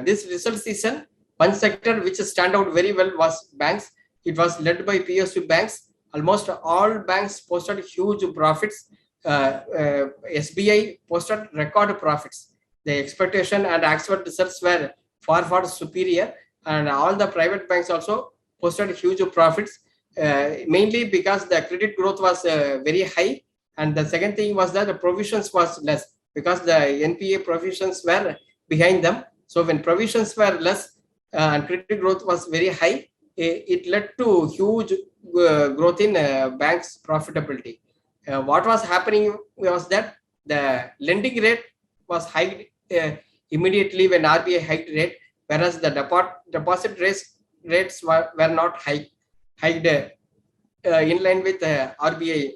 This result season, one sector which stand out very well was banks. It was led by PSU banks. Almost all banks posted huge profits. SBI posted record profits. The expectation and actual results were far superior, and all the private banks also posted huge profits, mainly because the credit growth was very high, and the second thing was that the provisions was less because the NPA provisions were behind them. So when provisions were less and credit growth was very high, it led to huge growth in banks' profitability. What was happening was that the lending rate was hiked immediately when RBI hiked rate, whereas the deposit rates were not hiked in line with RBI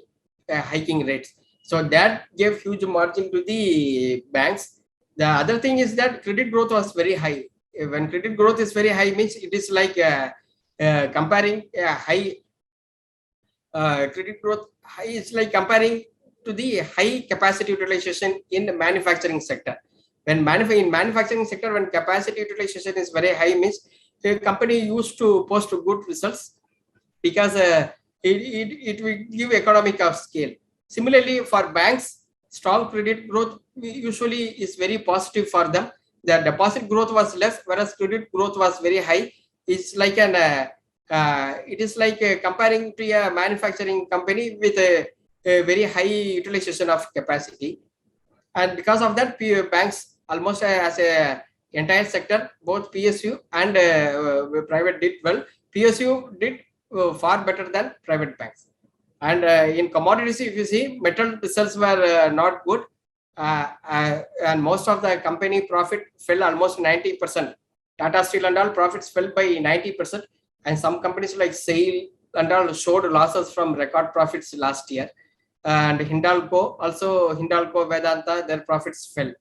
hiking rates. So that gave huge margin to the banks. The other thing is that credit growth was very high. When credit growth is very high, means it is like comparing high credit growth high is like comparing to the high capacity utilization in the manufacturing sector. When in manufacturing sector, when capacity utilization is very high, means the company used to post good results because it will give economic of scale. Similarly, for banks, strong credit growth usually is very positive for them. The deposit growth was less, whereas credit growth was very high. It's like it is like comparing to a manufacturing company with a very high utilization of capacity, and because of that, banks almost as a entire sector, both PSU and private did well. PSU did far better than private banks. And in commodities, if you see, metal results were not good, and most of the company profit fell almost 90%. Tata Steel and all profits fell by 90%, and some companies like SAIL and all showed losses from record profits last year. And Hindalco, Vedanta, their profits fell.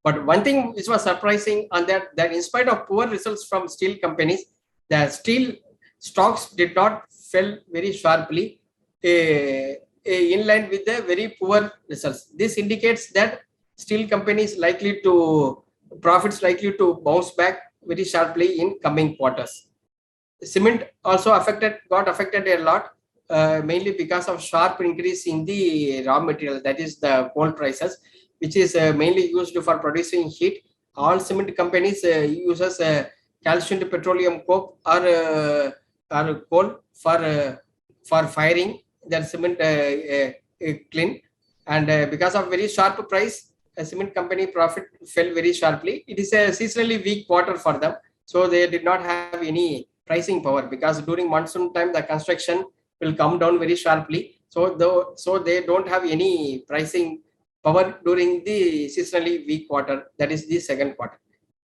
But one thing which was surprising on that in spite of poor results from steel companies, the steel stocks did not fell very sharply in line with the very poor results. This indicates that steel companies profits likely to bounce back very sharply in coming quarters. Cement also got affected a lot, mainly because of sharp increase in the raw material, that is the coal prices, which is mainly used for producing heat. All cement companies uses calcined petroleum coke or coal for firing their cement clean, and because of very sharp price, a cement company profit fell very sharply. It is a seasonally weak quarter for them, so they did not have any pricing power, because during monsoon time the construction will come down very sharply. So they don't have any pricing power during the seasonally weak quarter, that is the second quarter.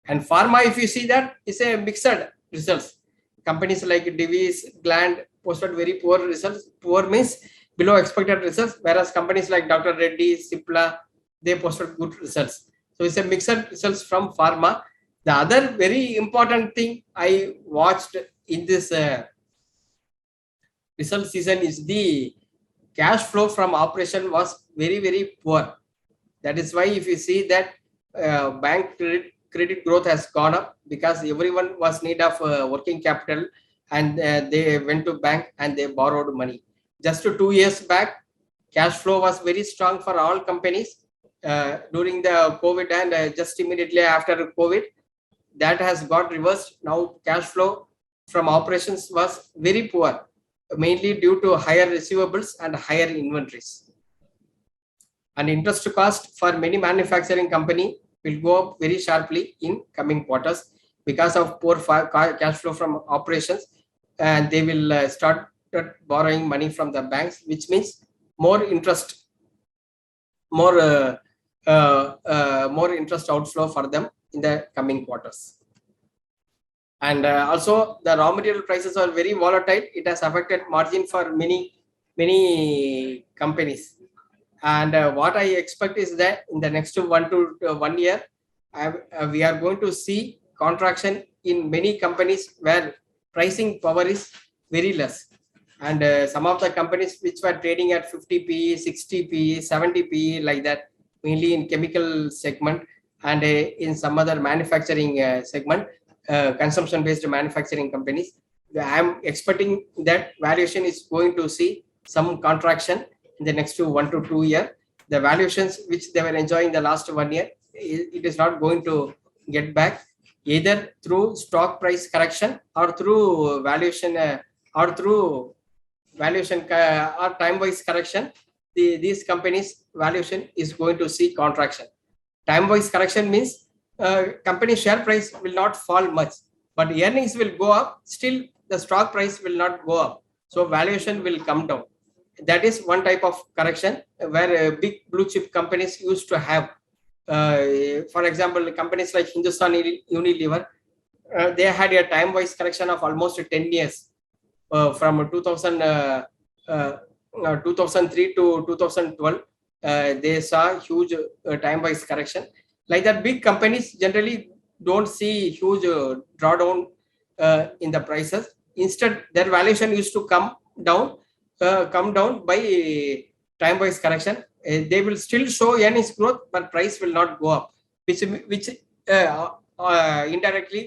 And pharma, if you see that, is a mixed results. Companies like Divi's, Gland posted very poor results. Poor means below expected results, whereas companies like Dr. Reddy, Cipla, they posted good results. So it's a mixed results from pharma. The other very important thing I watched in this result season is the cash flow from operation was very, very poor. That is why if you see that bank credit growth has gone up because everyone was need of working capital, and they went to bank and they borrowed money. Just 2 years back, cash flow was very strong for all companies during the COVID, and just immediately after COVID, that has got reversed. Now cash flow from operations was very poor, mainly due to higher receivables and higher inventories. And interest cost for many manufacturing company will go up very sharply in coming quarters because of poor cash flow from operations, and they will start borrowing money from the banks, which means more interest, more more interest outflow for them in the coming quarters. And also the raw material prices are very volatile. It has affected margin for many companies. And what I expect is that in the next 1 year, we are going to see contraction in many companies where pricing power is very less. And some of the companies which were trading at 50 PE, 60 PE, 70 PE, like that, mainly in chemical segment and in some other manufacturing segment, consumption-based manufacturing companies, I am expecting that valuation is going to see some contraction in the next 1 to 2 years. The valuations which they were enjoying the last 1 year, it is not going to get back either through stock price correction or through valuation or time-wise correction. These companies' valuation is going to see contraction. Time-wise correction means company share price will not fall much, but earnings will go up. Still, the stock price will not go up, so valuation will come down. That is one type of correction where big blue chip companies used to have. For example, companies like Hindustan Unilever, they had a time-wise correction of almost 10 years, from 2003 to 2012. They saw huge time-wise correction. Like that, big companies generally don't see huge drawdown in the prices. Instead, their valuation used to come down by time-wise correction. They will still show earnings growth, but price will not go up, which indirectly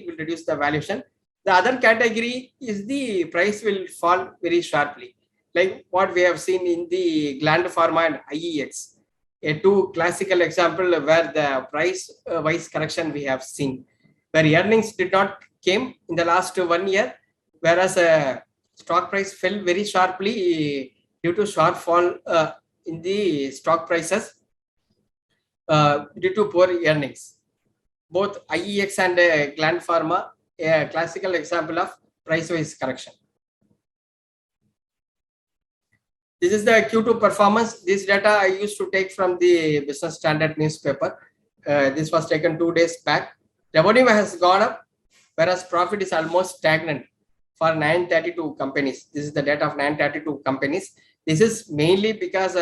will reduce the valuation. The other category is the price will fall very sharply, like what we have seen in the Gland Pharma and IEX, a two classical example where the price wise correction we have seen, where earnings did not came in the last 1 year, whereas stock price fell very sharply due to sharp fall in the stock prices due to poor earnings. Both IEX and Gland Pharma, a classical example of price-wise correction. This is the Q2 performance. This data I used to take from the Business Standard newspaper. This was taken 2 days back. Revenue has gone up, whereas profit is almost stagnant for 932 companies. This is the data of 932 companies. This is mainly because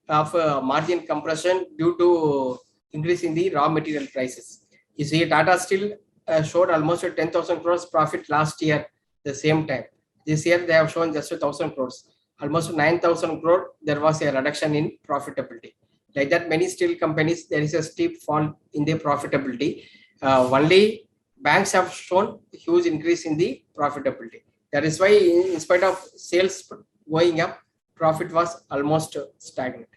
of margin compression due to increase in the raw material prices. You see, Tata Steel showed almost 10,000 crores profit last year, the same time. This year they have shown just 1,000 crores. Almost 9,000 crore, there was a reduction in profitability. Like that, many steel companies, there is a steep fall in their profitability. Only banks have shown huge increase in the profitability. That is why, in spite of sales going up, profit was almost stagnant.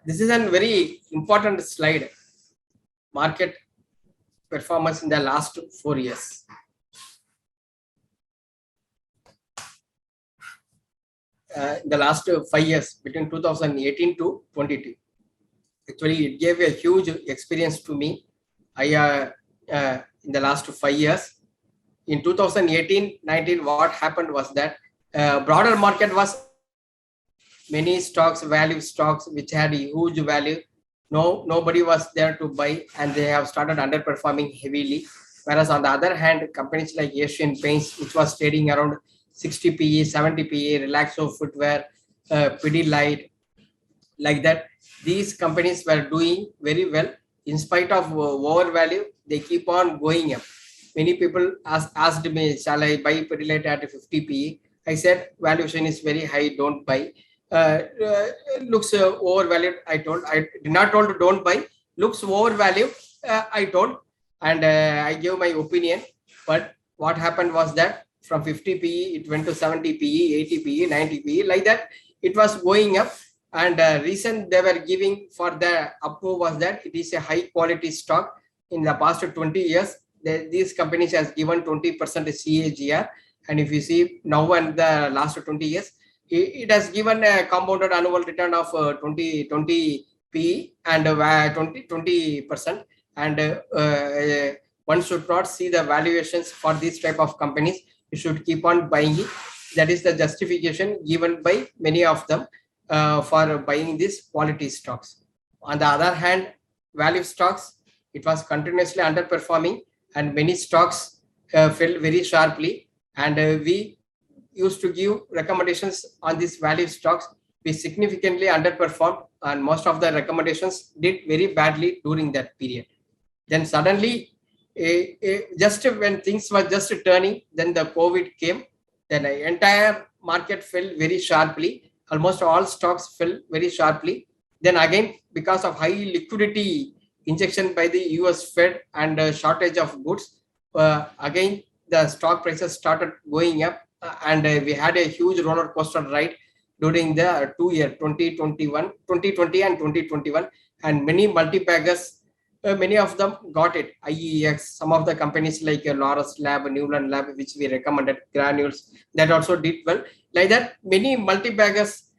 This is a very important slide. Market performance in the last 4 years. In the last 5 years, between 2018 to 22. Actually, it gave a huge experience to me. In the last 5 years, in 2018-19, what happened was that broader market was many stocks, value stocks, which had a huge value. Nobody was there to buy, and they have started underperforming heavily. Whereas on the other hand, companies like Asian Paints, which was trading around 60 PE, 70 PE, Relaxo Footwear, Pidilite, like that, these companies were doing very well. In spite of overvalue, they keep on going up. many people asked me, shall I buy Pidilite at 50 PE? I said, valuation is very high, don't buy. Looks overvalued. I did not told don't buy. Looks overvalued. I told, and I gave my opinion. But what happened was that from 50 PE, it went to 70 PE, 80 PE, 90 PE, like that. It was going up. And reason they were giving for the approve was that it is a high quality stock. In the past 20 years, these companies has given 20% CAGR. And if you see now and the last 20 years, it has given a compounded annual return of 20 P and 20%. And one should not see the valuations for this type of companies. You should keep on buying it. That is the justification given by many of them for buying these quality stocks. On the other hand, value stocks, it was continuously underperforming, and many stocks fell very sharply. And we used to give recommendations on these value stocks. We significantly underperformed, and most of the recommendations did very badly during that period. Then suddenly, just when things were just turning, then the COVID came. Then the entire market fell very sharply. Almost all stocks fell very sharply. Then again, because of high liquidity injection by the US Fed and shortage of goods, again the stock prices started going up, and we had a huge roller coaster ride during the 2 year 2020 and 2021, and many multi-baggers, many of them got it. IEX, some of the companies like Loris Lab, Newland Lab, which we recommended, Granules, that also did well. Like that, many multi-baggers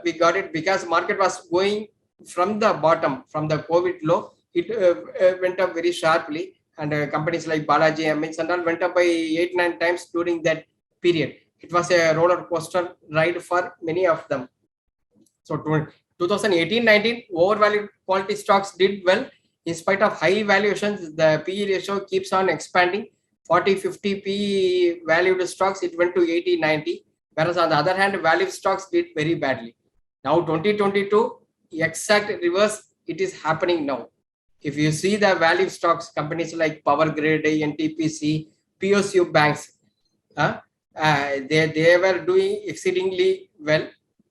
we got it because market was going from the bottom, from the COVID low. It went up very sharply, and companies like Balaji, MS and all went up by 8-9 times during that period. It was a roller coaster ride for many of them. So 2018-19, overvalued quality stocks did well. In spite of high valuations, the PE ratio keeps on expanding. 40-50 PE valued stocks, it went to 80-90. Whereas on the other hand, value stocks did very badly. Now 2022, exact reverse, it is happening now. If you see the value stocks, companies like Power Grid, NTPC, PSU banks, they were doing exceedingly well.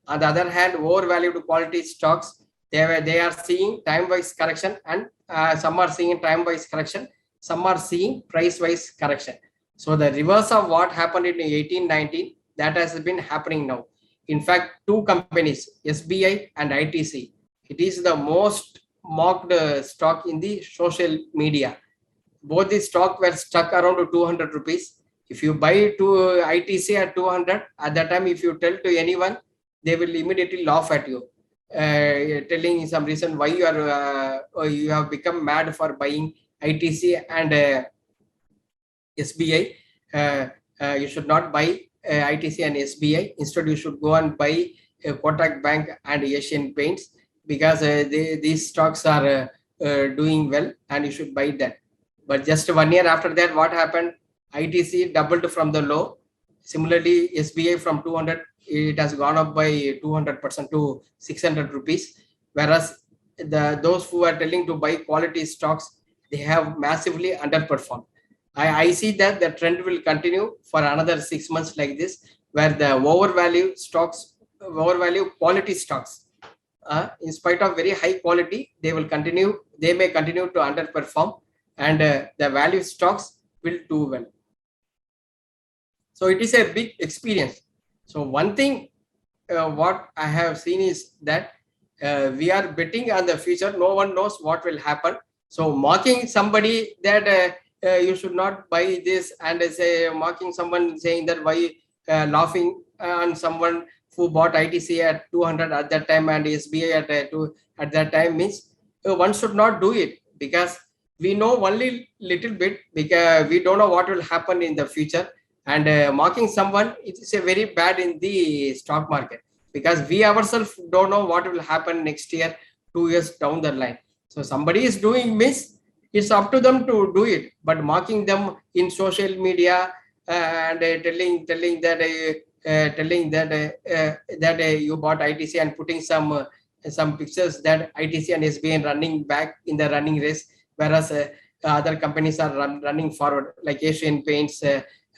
On the other hand, overvalued quality stocks, they are seeing time-wise correction, and some are seeing time-wise correction, some are seeing price-wise correction. So the reverse of what happened in 18-19, that has been happening now. In fact, two companies, SBI and ITC, it is the most mocked stock in the social media. Both the stock were stuck around 200 rupees. If you buy to ITC at 200, at that time, if you tell to anyone, they will immediately laugh at you, telling some reason why you have become mad for buying ITC and SBI. You should not buy ITC and SBI. Instead, you should go and buy Kotak Bank and Asian Paints, because these stocks are doing well, and you should buy that. But just 1 year after that, what happened? ITC doubled from the low. Similarly, SBI from 200, it has gone up by 200% to 600 rupees. Whereas those who are telling to buy quality stocks, they have massively underperformed. I see that the trend will continue for another 6 months like this, where the overvalue quality stocks, in spite of very high quality, they may continue to underperform, and the value stocks will do well. So it is a big experience. So one thing what I have seen is that we are betting on the future. No one knows what will happen. So mocking somebody that you should not buy this, and say mocking someone, saying that why, laughing on someone who bought ITC at 200 at that time and SBI at that time, means one should not do it, because we know only little bit, because we don't know what will happen in the future. And mocking someone, it is a very bad in the stock market, because we ourselves don't know what will happen next year, 2 years down the line. So somebody is doing miss, it's up to them to do it. But mocking them in social media and telling that you bought ITC and putting some pictures that ITC and SBI running back in the running race, whereas other companies are running forward, like Asian Paints,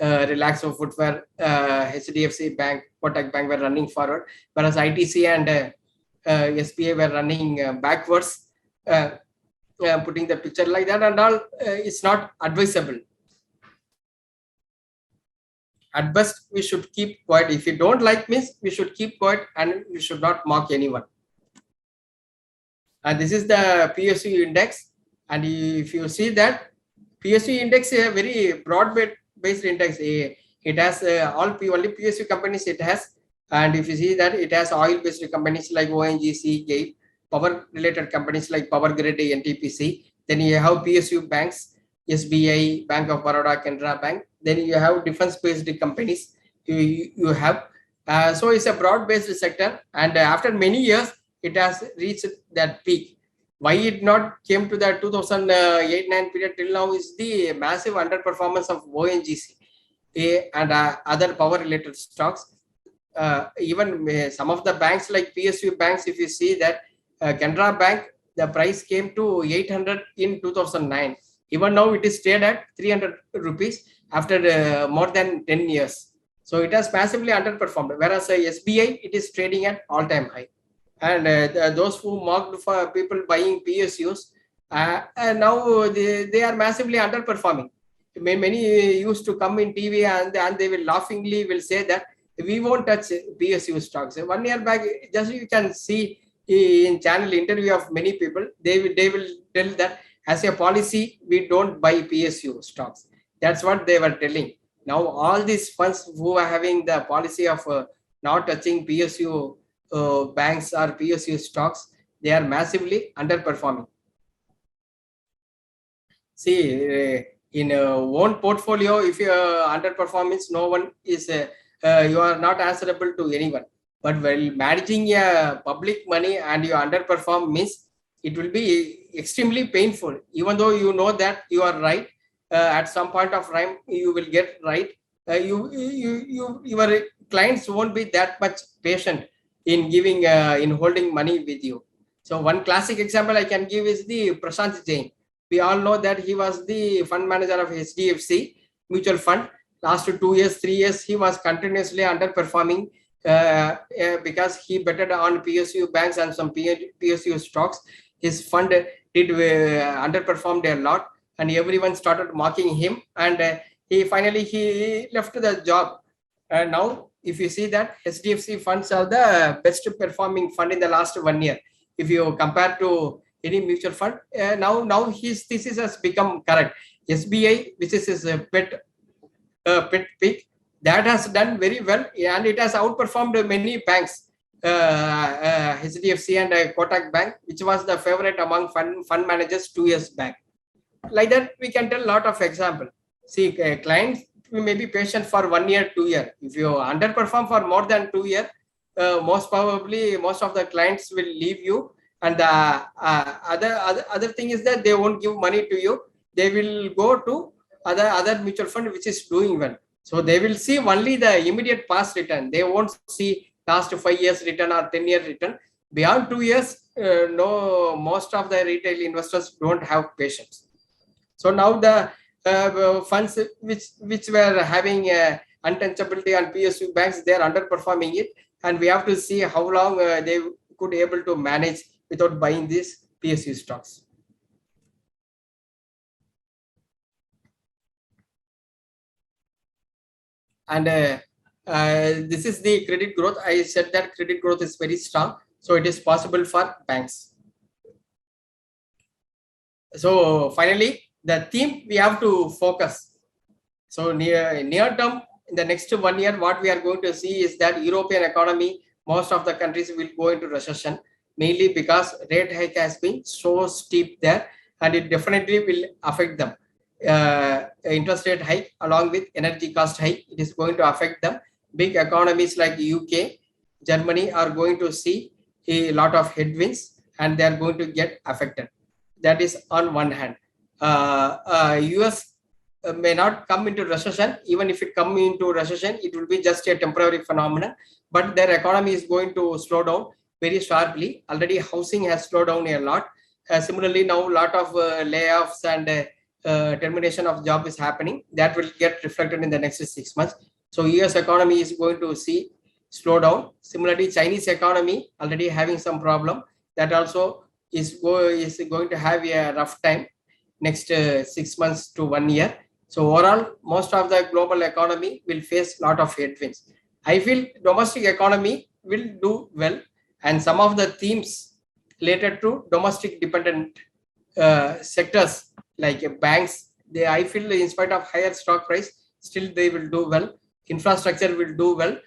Relaxo Footwear, HDFC Bank, Kotak Bank were running forward, whereas ITC and SBI were running backwards. Putting the picture like that and all, it's not advisable. At best, we should keep quiet. If you don't like means, we should keep quiet and we should not mock anyone. And this is the PSU index. And if you see that, PSU index is a very broad-based index. It has only PSU companies it has. And if you see that, it has oil-based companies like ONGC, GAIL, power-related companies like Power Grid, NTPC. Then you have PSU banks, SBI, Bank of Baroda, Canara Bank. Then you have defense-based companies. You have. So it's a broad-based sector. And after many years, it has reached that peak. Why it not came to the 2008-9 period till now is the massive underperformance of ONGC and other power-related stocks. Even some of the banks like PSU banks, if you see that Canara Bank, the price came to 800 in 2009. Even now it is traded at 300 rupees after more than 10 years. So it has massively underperformed. Whereas SBI, it is trading at all-time high. And those who mocked for people buying PSUs, and now they are massively underperforming. Many used to come in TV and they will laughingly will say that we won't touch PSU stocks. 1 year back, just you can see in channel interview of many people, they will tell that as a policy, we don't buy PSU stocks. That's what they were telling. Now, all these funds who are having the policy of not touching PSU banks or PSU stocks, they are massively underperforming. See, in own portfolio, if you underperformance, no one is, you are not answerable to anyone. But while managing public money and you underperform means, it will be extremely painful. Even though you know that you are right, at some point of time you will get right. Your clients won't be that much patient in giving in holding money with you. So one classic example I can give is the Prashant Jain. We all know that he was the fund manager of HDFC mutual fund. Last 2 years, 3 years, he was continuously underperforming because he betted on PSU banks and some PSU stocks. His fund did underperformed a lot, and everyone started mocking him. And he left the job. Now, if you see that HDFC funds are the best performing fund in the last 1 year, if you compare to any mutual fund, now his thesis has become correct. SBI, which is his pet pick, that has done very well, and it has outperformed many banks, HDFC and Kotak Bank, which was the favorite among fund managers 2 years back. Like that, we can tell a lot of example. See, clients may be patient for 1 year, 2 year. If you underperform for more than 2 years, most probably most of the clients will leave you. And the other thing is that they won't give money to you. They will go to other mutual fund which is doing well. So they will see only the immediate past return. They won't see last 5 years return or 10-year return. Beyond 2 years, no, most of the retail investors don't have patience. So now the funds which were having untouchability on PSU banks, they are underperforming it, and we have to see how long they could able to manage without buying these PSU stocks. And this is the credit growth. I said that credit growth is very strong, so it is possible for banks. So finally, the theme we have to focus. So near term, in the next 1 year, what we are going to see is that European economy, most of the countries will go into recession, mainly because rate hike has been so steep there, and it definitely will affect them. Interest rate hike along with energy cost hike, it is going to affect them. Big economies like UK, Germany are going to see a lot of headwinds, and they are going to get affected. That is on one hand. US may not come into recession. Even if it come into recession, it will be just a temporary phenomenon, but their economy is going to slow down very sharply. Already housing has slowed down a lot. Similarly, now a lot of layoffs and termination of job is happening. That will get reflected in the next 6 months. So US economy is going to see slowdown. Similarly, Chinese economy already having some problem. That also is going to have a rough time next 6 months to 1 year. So overall, most of the global economy will face a lot of headwinds. I feel domestic economy will do well, and some of the themes related to domestic dependent sectors like banks, I feel in spite of higher stock price, still they will do well. Infrastructure will do well.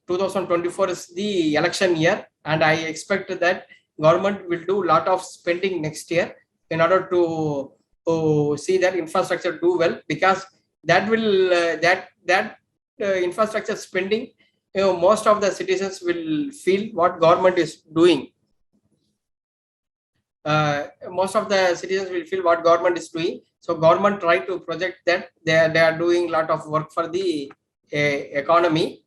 2024 is the election year, and I expect that government will do a lot of spending next year in order to see that infrastructure do well, because that will infrastructure spending, most of the citizens will feel what government is doing. Most of the citizens will feel what government is doing. So government try to project that they are doing a lot of work for the economy.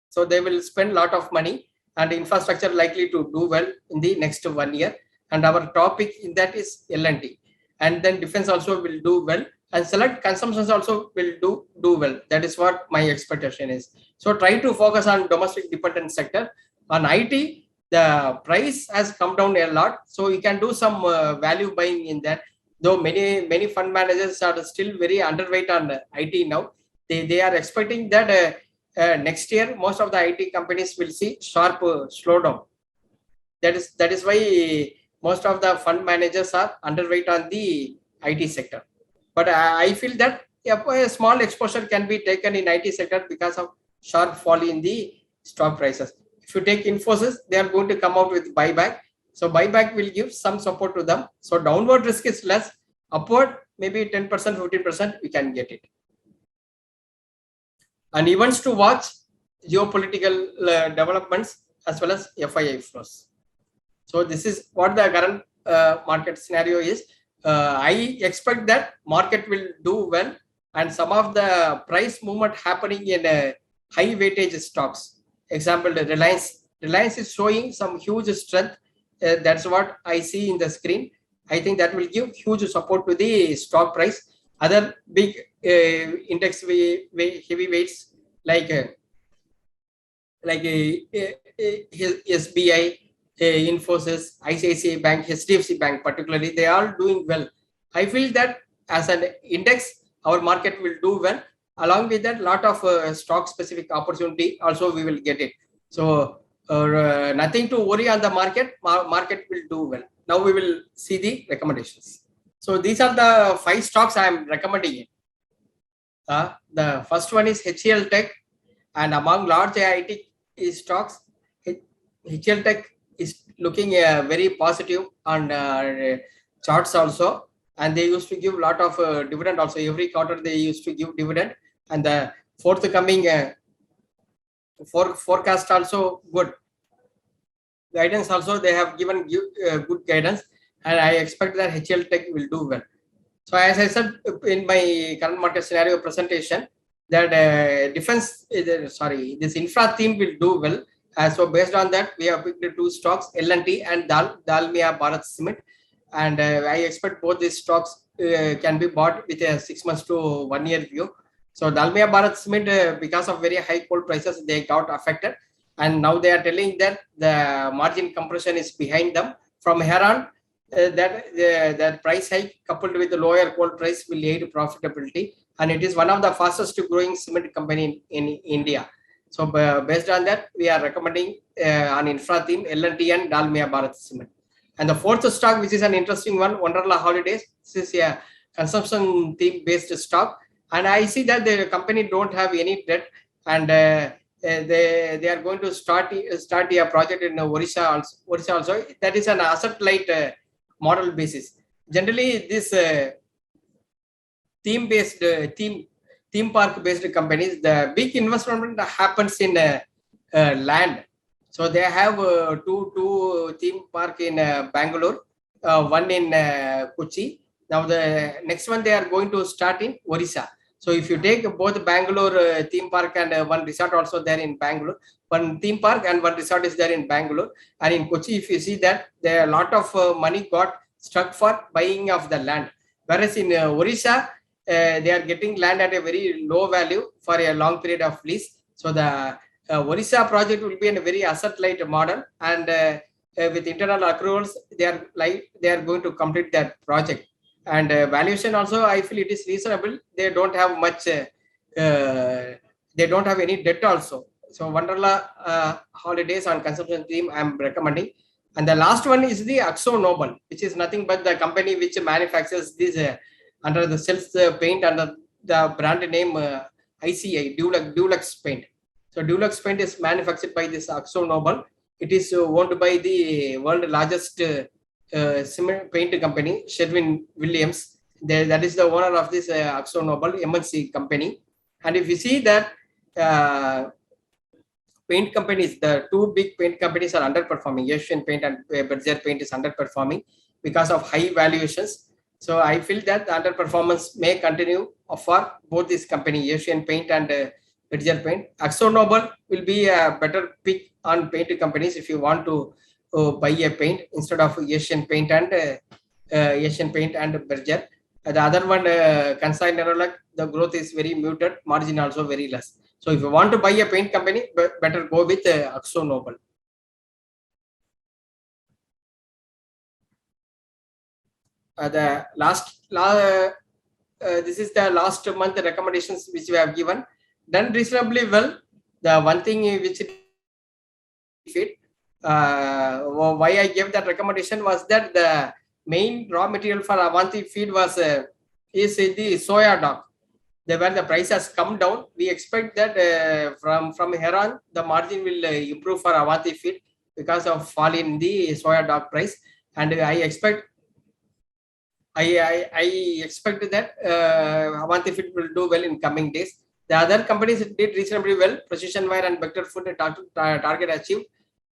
So they will spend a lot of money, and infrastructure likely to do well in the next 1 year. And our topic in that is L&T. And then defense also will do well, and select consumptions also will do well. That is what my expectation is. So try to focus on domestic dependent sector. On IT, the price has come down a lot, so you can do some value buying in that. Though many fund managers are still very underweight on IT now. They are expecting that next year most of the IT companies will see sharp slowdown. That is why most of the fund managers are underweight on the IT sector. But I feel that a small exposure can be taken in IT sector because of sharp fall in the stock prices. If you take Infosys, they are going to come out with buyback. So buyback will give some support to them. So downward risk is less. Upward, maybe 10%, 15%, we can get it. And events to watch, geopolitical developments as well as FII flows. So this is what the current market scenario is. I expect that market will do well, and some of the price movement happening in high weightage stocks. Example, the Reliance is showing some huge strength. That's what I see in the screen. I think that will give huge support to the stock price. Other big index heavyweights like SBI, Infosys, ICICI Bank, HDFC Bank particularly, they are doing well. I feel that as an index, our market will do well. Along with that, lot of stock specific opportunity also we will get it. So nothing to worry on the market. Market will do well. Now we will see the recommendations. So these are the 5 stocks I am recommending. The first one is HCL Tech, and among large IT stocks, HCL Tech is looking very positive on charts also, and they used to give a lot of dividend also. Every quarter they used to give dividend, and the forthcoming forecast also good. Guidance also they have given good guidance, and I expect that HCL Tech will do well. So as I said in my current market scenario presentation, that this infra theme will do well. So based on that, we have picked 2 stocks, L&T and Dalmia Bharat Cement, and I expect both these stocks can be bought with a 6 months to 1 year view. So Dalmia Bharat Cement, because of very high coal prices, they got affected, and now they are telling that the margin compression is behind them. From here on, that price hike coupled with the lower coal price will aid profitability, and it is one of the fastest growing cement company in India. So based on that, we are recommending on infra theme L&T and Dalmia Bharat Cement. And the 4th stock, which is an interesting one, Wonderla Holidays. This is a consumption theme based stock, and I see that the company don't have any debt, and they are going to start a project in Orissa also. That is an asset light model basis. Generally, this theme park based companies, the big investment happens in land. So they have 2 theme park in Bangalore, one in Kochi. Now the next one they are going to start in Orissa. So if you take both Bangalore theme park and one resort also there in Bangalore, one theme park and one resort is there in Bangalore, and in Kochi, if you see that there are a lot of money got struck for buying of the land. Whereas in Orissa, they are getting land at a very low value for a long period of lease. So the Orissa project will be in a very asset-light model, and with internal accruals, they are going to complete that project. And valuation also, I feel it is reasonable. They don't have much. They don't have any debt also. So Wonderla holidays on consumption theme, I am recommending. And the last one is the Akzo Nobel, which is nothing but the company which manufactures this under the sells paint under the brand name ICI, Dulux Paint. So Dulux Paint is manufactured by this Akzo Nobel. It is owned by the world largest cement paint company, Sherwin Williams. That is the owner of this Akzo Nobel MNC company. And if you see that paint companies, the two big paint companies are underperforming. Asian Paint and Berger Paint is underperforming because of high valuations. So I feel that the underperformance may continue for both these companies, Asian Paint and Berger Paint. Akzo Nobel will be a better pick on paint companies if you want to buy a paint instead of Asian Paint and Berger. The other one, Kansai Nerolac, the growth is very muted, margin also very less. So if you want to buy a paint company, better go with Akzo Nobel. This is the last month recommendations which we have given. Done reasonably well. The one thing which fit, why I gave that recommendation was that the main raw material for Avanti feed was is the soya dock. Where the price has come down, we expect that from here on the margin will improve for Avanti feed because of fall in the soya dock price, and I expect that Avanti feed will do well in coming days. The other companies did reasonably well. Precision Wire and Vector Food target achieved,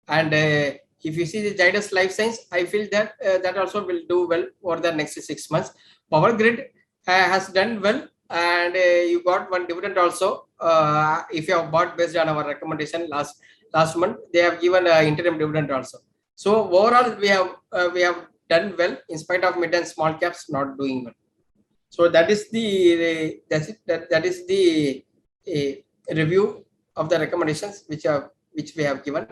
and if you see the Zydus Life Science, I feel that that also will do well over the next 6 months. Power Grid has done well, and you got one dividend also. If you have bought based on our recommendation last month, they have given interim dividend also. So overall, we have done well in spite of mid and small caps not doing well. So that is the review of the recommendations which we have given.